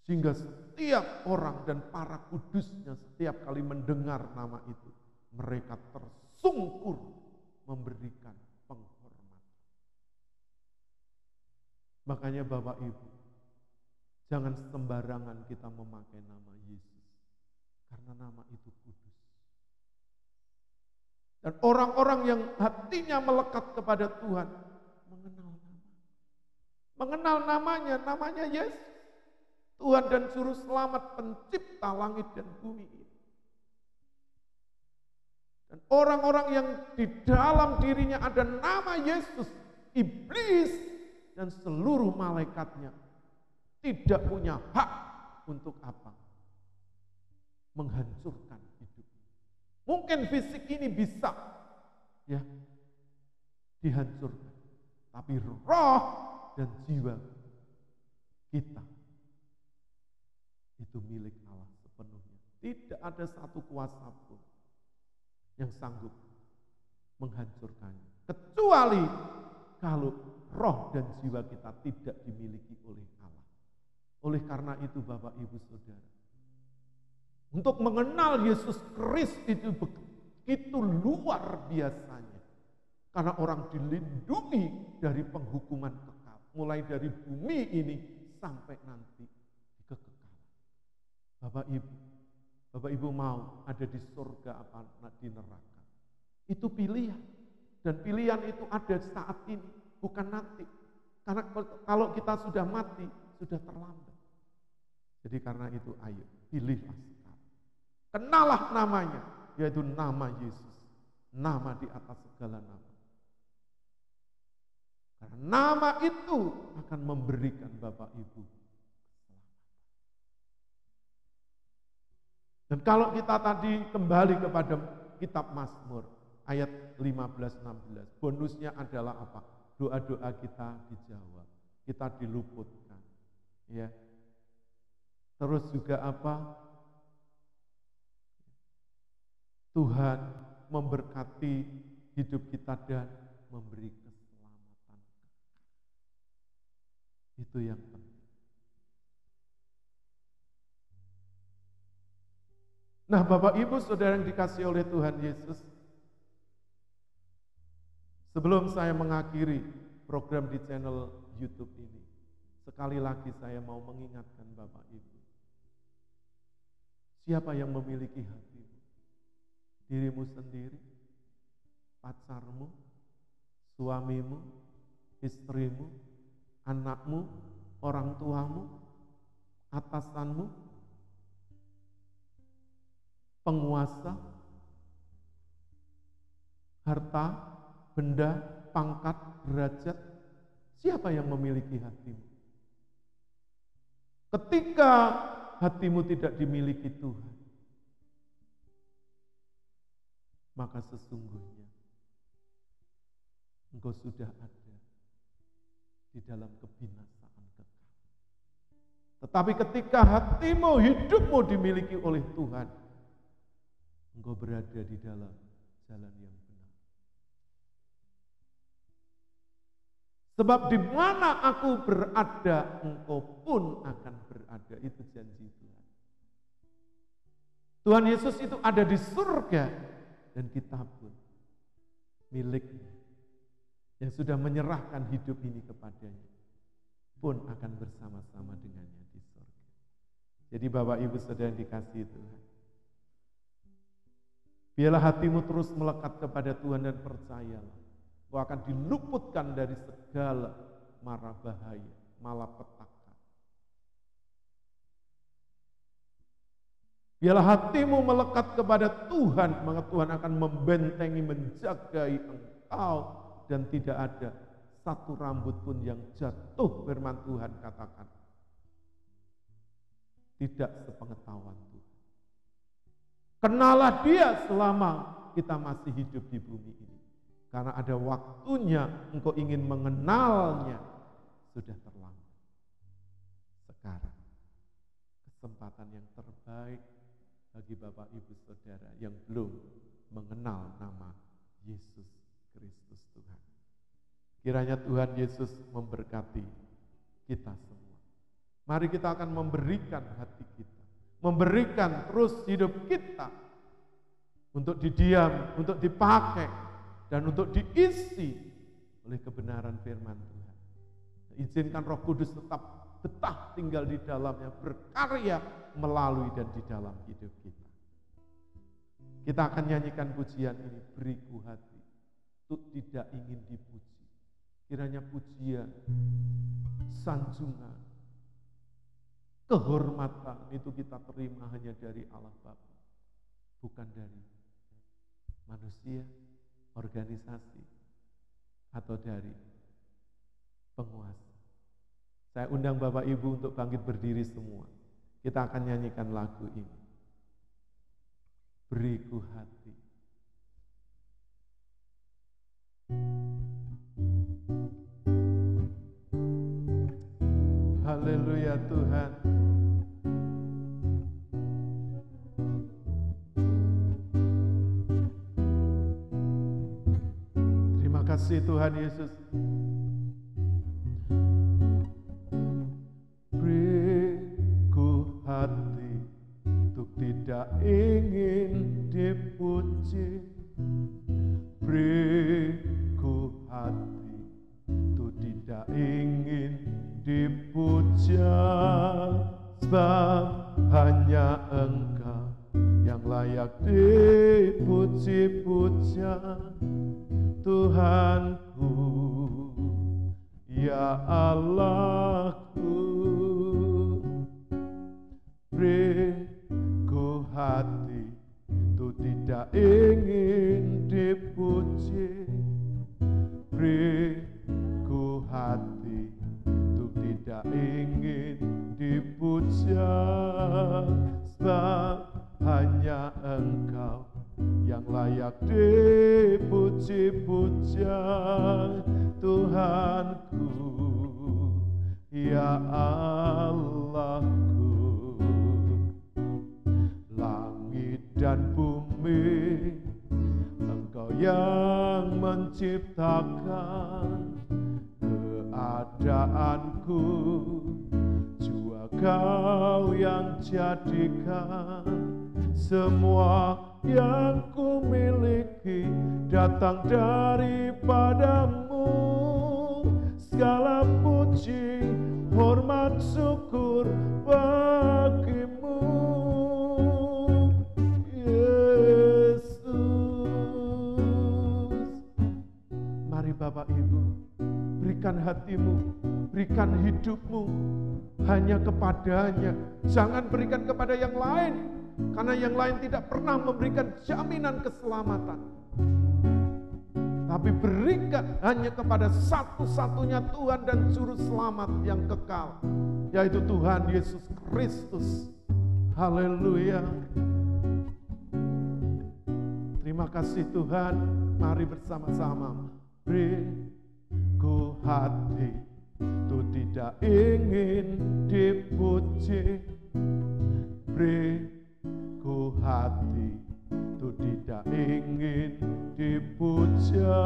S1: Sehingga setiap orang dan para kudusnya setiap kali mendengar nama itu, mereka tersungkur memberikan penghormatan. Makanya Bapak Ibu, jangan sembarangan kita memakai nama Yesus. Karena nama itu kudus. Dan orang-orang yang hatinya melekat kepada Tuhan mengenal nama. Mengenal namanya Yesus. Tuhan dan Juru Selamat pencipta langit dan bumi ini. Dan orang-orang yang di dalam dirinya ada nama Yesus, iblis dan seluruh malaikatnya tidak punya hak untuk apa? Menghancurkan hidup. Mungkin fisik ini bisa ya dihancurkan, tapi roh dan jiwa kita itu milik Allah sepenuhnya. Tidak ada satu kuasa pun yang sanggup menghancurkannya, kecuali kalau roh dan jiwa kita tidak dimiliki oleh Allah. Oleh karena itu Bapak Ibu Saudara, untuk mengenal Yesus Kristus itu begitu luar biasanya. Karena orang dilindungi dari penghukuman kekal. Mulai dari bumi ini sampai nanti kekekalan. Bapak Ibu mau ada di surga apa di neraka. Itu pilihan. Dan pilihan itu ada saat ini, bukan nanti. Karena kalau kita sudah mati, sudah terlambat. Jadi karena itu ayo, pilihlah sekarang. Kenalah namanya, yaitu nama Yesus. Nama di atas segala nama. Karena nama itu akan memberikan Bapak Ibu keselamatan. Dan kalau kita tadi kembali kepada kitab Mazmur ayat 15-16, bonusnya adalah apa? Doa-doa kita dijawab, kita diluputkan. Ya. Terus juga apa? Tuhan memberkati hidup kita dan memberi keselamatan. Itu yang penting. Nah, Bapak Ibu Saudara yang dikasihi oleh Tuhan Yesus, sebelum saya mengakhiri program di channel YouTube ini, sekali lagi saya mau mengingatkan Bapak Ibu, siapa yang memiliki hatimu? Dirimu sendiri, pacarmu, suamimu, istrimu, anakmu, orang tuamu, atasanmu, penguasa, harta, benda, pangkat, derajat. Siapa yang memiliki hatimu? Ketika hatimu tidak dimiliki Tuhan, maka sesungguhnya engkau sudah ada di dalam kebinasaan kekal. Tetapi ketika hatimu, hidupmu dimiliki oleh Tuhan, engkau berada di dalam jalan yang benar. Sebab di mana aku berada, engkau pun akan berada. Itu janji Tuhan. Tuhan Yesus itu ada di surga dan kita pun miliknya. Yang sudah menyerahkan hidup ini kepadanya pun akan bersama-sama dengannya di surga. Jadi Bapak Ibu Saudara yang dikasihi Tuhan, biarlah hatimu terus melekat kepada Tuhan dan percayalah bahwa akan diluputkan dari segala mara bahaya, malapetaka. Biarlah hatimu melekat kepada Tuhan, maka Tuhan akan membentengi, menjagai engkau, dan tidak ada satu rambut pun yang jatuh, firman Tuhan katakan. Tidak sepengetahuan Tuhan. Kenalah Dia selama kita masih hidup di bumi ini. Karena ada waktunya engkau ingin mengenalnya, sudah terlambat. Sekarang, kesempatan yang terbaik bagi Bapak Ibu Saudara yang belum mengenal nama Yesus Kristus Tuhan. Kiranya Tuhan Yesus memberkati kita semua. Mari kita akan memberikan hati kita, memberikan terus hidup kita untuk didiam, untuk dipakai, dan untuk diisi oleh kebenaran firman Tuhan. Izinkan Roh Kudus tetap betah tinggal di dalamnya, berkarya melalui dan di dalam hidup kita. Kita akan nyanyikan pujian ini, beriku hati untuk tidak ingin dipuji. Kiranya pujian, sanjungan, kehormatan itu kita terima hanya dari Allah Bapa, bukan dari manusia, organisasi, atau dari penguasa. Saya undang Bapak Ibu untuk bangkit berdiri semua. Kita akan nyanyikan lagu ini. Beriku hati. Haleluya Tuhan. Terima kasih Tuhan Yesus. Beriku hati untuk tidak ingin dipuji. Beriku hati untuk tidak ingin dipuja, sebab hanya Engkau yang layak dipuji-puja, Tuhanku, ya Allahku. Beriku hati untuk tidak ingin dipuji. Beriku hati untuk tidak ingin dipuja, sebab hanya Engkau yang layak dipuji-puja, Tuhanku, ya Allahku. Langit dan bumi Engkau yang menciptakan, keadaanku juga Kau yang jadikan. Semua yang ku miliki datang daripadamu. Segala puji, hormat, syukur bagimu, Yesus. Mari Bapak Ibu, berikan hatimu, berikan hidupmu hanya kepadanya. Jangan berikan kepada yang lain, karena yang lain tidak pernah memberikan jaminan keselamatan. Tapi berikan hanya kepada satu-satunya Tuhan dan Juru Selamat yang kekal, yaitu Tuhan Yesus Kristus. Haleluya. Terima kasih Tuhan. Mari bersama-sama. Beriku hati untuk tidak ingin dipuji. Beriku hati untuk tidak ingin dipuja,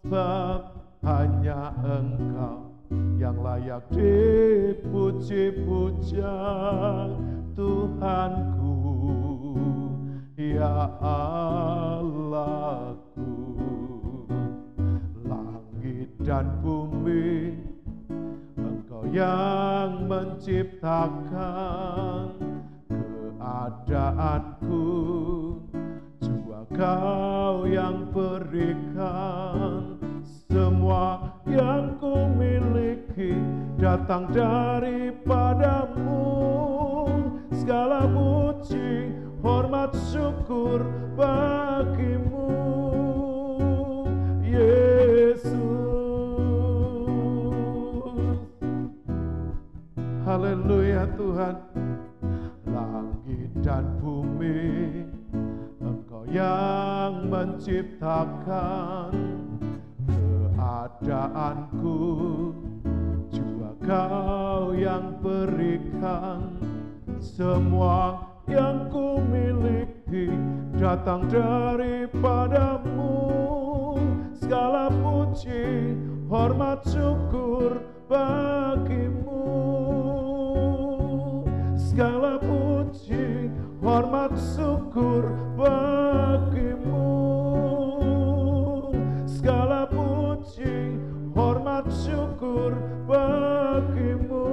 S1: sebab hanya Engkau yang layak dipuji-puja, Tuhanku, ya Allahku. Langit dan bumi Engkau yang menciptakan keadaanku, jua Kau yang berikan. Semua yang ku miliki datang daripadamu. Segala puji, hormat, syukur bagimu, Yesus. Haleluya Tuhan. Langit dan bumi Engkau yang menciptakan keadaanku, jua Kau yang berikan. Semua yang ku miliki datang daripadamu. Segala puji, hormat, syukur bagimu. Segala puji, hormat, syukur bagimu. Segala puji, hormat, syukur bagimu,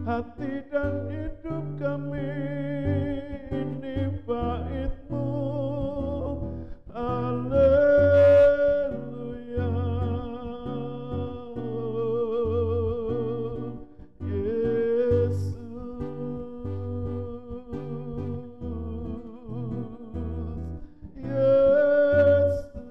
S1: hati dan hidup kami ini bait-Mu. Haleluya, Yesus, Yesus.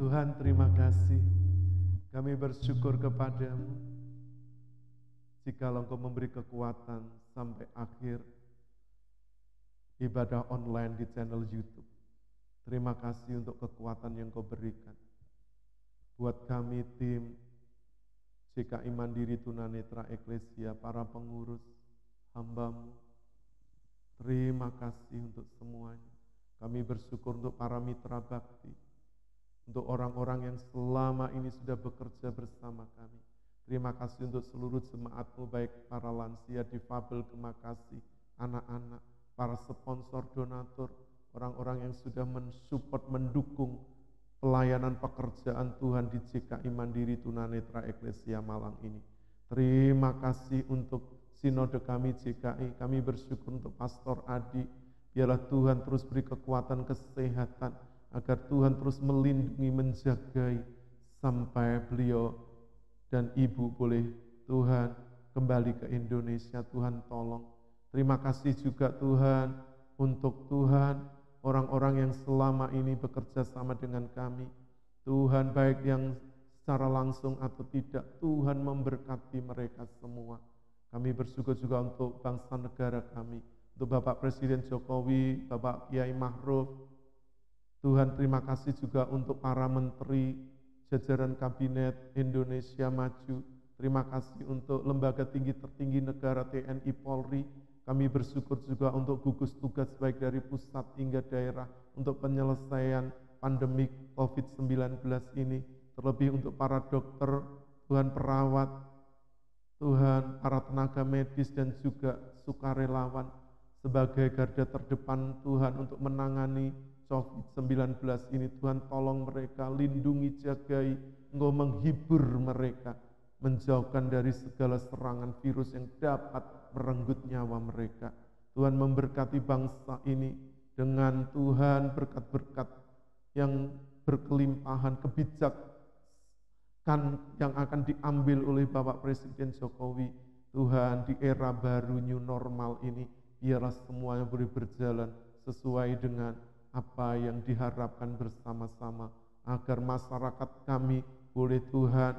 S1: Tuhan, terima kasih. Kami bersyukur kepadamu jikalau Engkau memberi kekuatan sampai akhir ibadah online di channel YouTube. Terima kasih untuk kekuatan yang Kau berikan. Buat kami tim GKI Mandiri Tunanetra Eklesia, para pengurus, hamba-Mu, terima kasih untuk semuanya. Kami bersyukur untuk para mitra bakti, untuk orang-orang yang selama ini sudah bekerja bersama kami. Terima kasih untuk seluruh jemaat-Mu, baik para lansia, difabel, kemakasih, anak-anak, para sponsor, donatur, orang-orang yang sudah mensupport, mendukung pelayanan pekerjaan Tuhan di GKI Mandiri Tunanetra Eklesia Malang ini. Terima kasih untuk sinode kami GKI. Kami bersyukur untuk Pastor Adi. Biarlah Tuhan terus beri kekuatan, kesehatan, agar Tuhan terus melindungi, menjagai sampai beliau dan ibu boleh Tuhan kembali ke Indonesia. Tuhan tolong. Terima kasih juga Tuhan untuk Tuhan orang-orang yang selama ini bekerja sama dengan kami. Tuhan, baik yang secara langsung atau tidak, Tuhan memberkati mereka semua. Kami bersyukur juga untuk bangsa negara kami, untuk Bapak Presiden Jokowi, Bapak Kiai Ma'ruf. Tuhan, terima kasih juga untuk para menteri, jajaran kabinet Indonesia Maju. Terima kasih untuk lembaga tinggi tertinggi negara TNI Polri. Kami bersyukur juga untuk gugus tugas baik dari pusat hingga daerah untuk penyelesaian pandemi COVID-19 ini. Terlebih untuk para dokter, Tuhan, perawat, Tuhan, para tenaga medis dan juga sukarelawan sebagai garda terdepan Tuhan untuk menangani COVID-19 ini. Tuhan, tolong mereka, lindungi, jagai, Engkau menghibur mereka, menjauhkan dari segala serangan virus yang dapat merenggut nyawa mereka. Tuhan, memberkati bangsa ini dengan Tuhan berkat-berkat yang berkelimpahan, kebijakan yang akan diambil oleh Bapak Presiden Jokowi Tuhan, di era baru new normal ini, biarlah semuanya boleh berjalan sesuai dengan apa yang diharapkan bersama-sama, agar masyarakat kami boleh Tuhan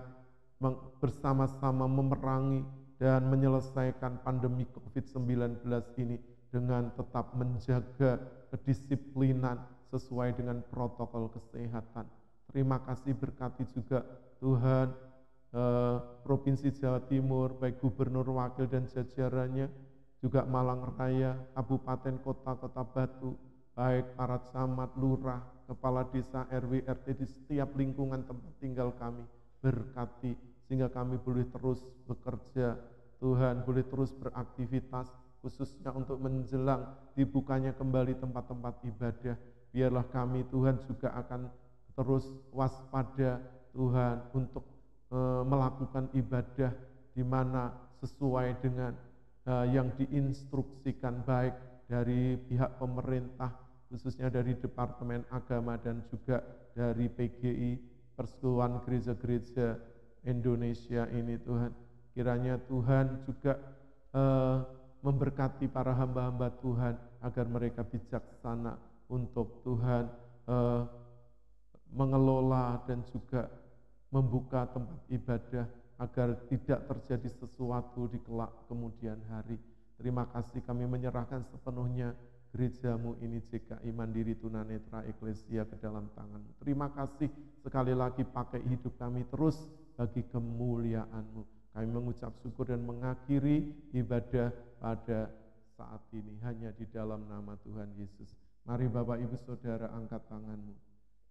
S1: bersama-sama memerangi dan menyelesaikan pandemi COVID-19 ini dengan tetap menjaga kedisiplinan sesuai dengan protokol kesehatan. Terima kasih, berkati juga Tuhan Provinsi Jawa Timur, baik Gubernur, Wakil dan jajarannya, juga Malang Raya, Kabupaten, Kota Batu, baik para camat, lurah, kepala desa, RW, RT di setiap lingkungan tempat tinggal kami. Berkati sehingga kami boleh terus bekerja, Tuhan boleh terus beraktivitas, khususnya untuk menjelang dibukanya kembali tempat-tempat ibadah. Biarlah kami Tuhan juga akan terus waspada Tuhan untuk melakukan ibadah di mana sesuai dengan yang diinstruksikan baik dari pihak pemerintah, khususnya dari Departemen Agama dan juga dari PGI, Persekutuan Gereja-Gereja Indonesia ini Tuhan. Kiranya Tuhan juga memberkati para hamba-hamba Tuhan agar mereka bijaksana untuk Tuhan mengelola dan juga membuka tempat ibadah agar tidak terjadi sesuatu di kelak kemudian hari. Terima kasih, kami menyerahkan sepenuhnya gerejamu ini JKI Mandiri Tunanetra Eklesia ke dalam tangan-Mu. Terima kasih sekali lagi, pakai hidup kami terus bagi kemuliaan-Mu. Kami mengucap syukur dan mengakhiri ibadah pada saat ini hanya di dalam nama Tuhan Yesus. Mari Bapak Ibu Saudara angkat tanganmu.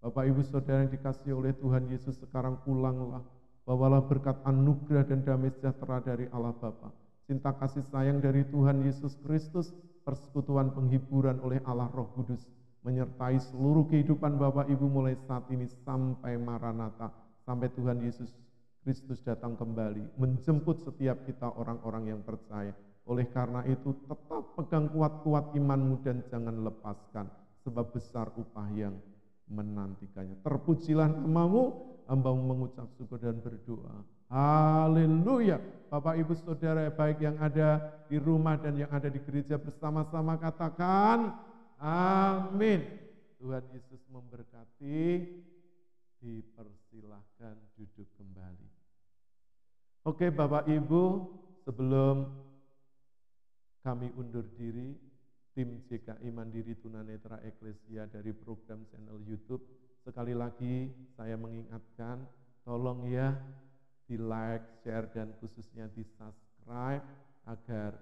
S1: Bapak Ibu Saudara yang dikasihi oleh Tuhan Yesus, sekarang pulanglah, bawalah berkat anugerah dan damai sejahtera dari Allah Bapa, cinta kasih sayang dari Tuhan Yesus Kristus, persekutuan penghiburan oleh Allah Roh Kudus, menyertai seluruh kehidupan Bapak Ibu mulai saat ini sampai Maranatha, sampai Tuhan Yesus Kristus datang kembali, menjemput setiap kita orang-orang yang percaya. Oleh karena itu, tetap pegang kuat-kuat imanmu dan jangan lepaskan, sebab besar upah yang menantikannya. Terpujilah namamu, hamba-Mu mengucap syukur dan berdoa. Haleluya. Bapak Ibu Saudara baik yang ada di rumah dan yang ada di gereja, bersama-sama katakan amin. Tuhan Yesus memberkati. Dipersilahkan duduk kembali. Oke Bapak Ibu, sebelum kami undur diri, tim JKI Mandiri Tunanetra Eklesia dari program channel YouTube, sekali lagi saya mengingatkan, tolong ya di like, share, dan khususnya di subscribe agar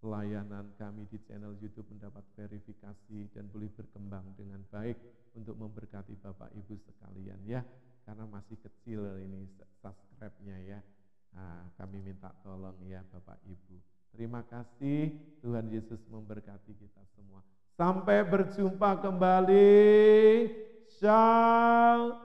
S1: pelayanan kami di channel YouTube mendapat verifikasi dan boleh berkembang dengan baik untuk memberkati Bapak Ibu sekalian ya, karena masih kecil ini subscribe-nya ya. Nah, kami minta tolong ya Bapak Ibu. Terima kasih, Tuhan Yesus memberkati kita semua. Sampai berjumpa kembali. Shalom.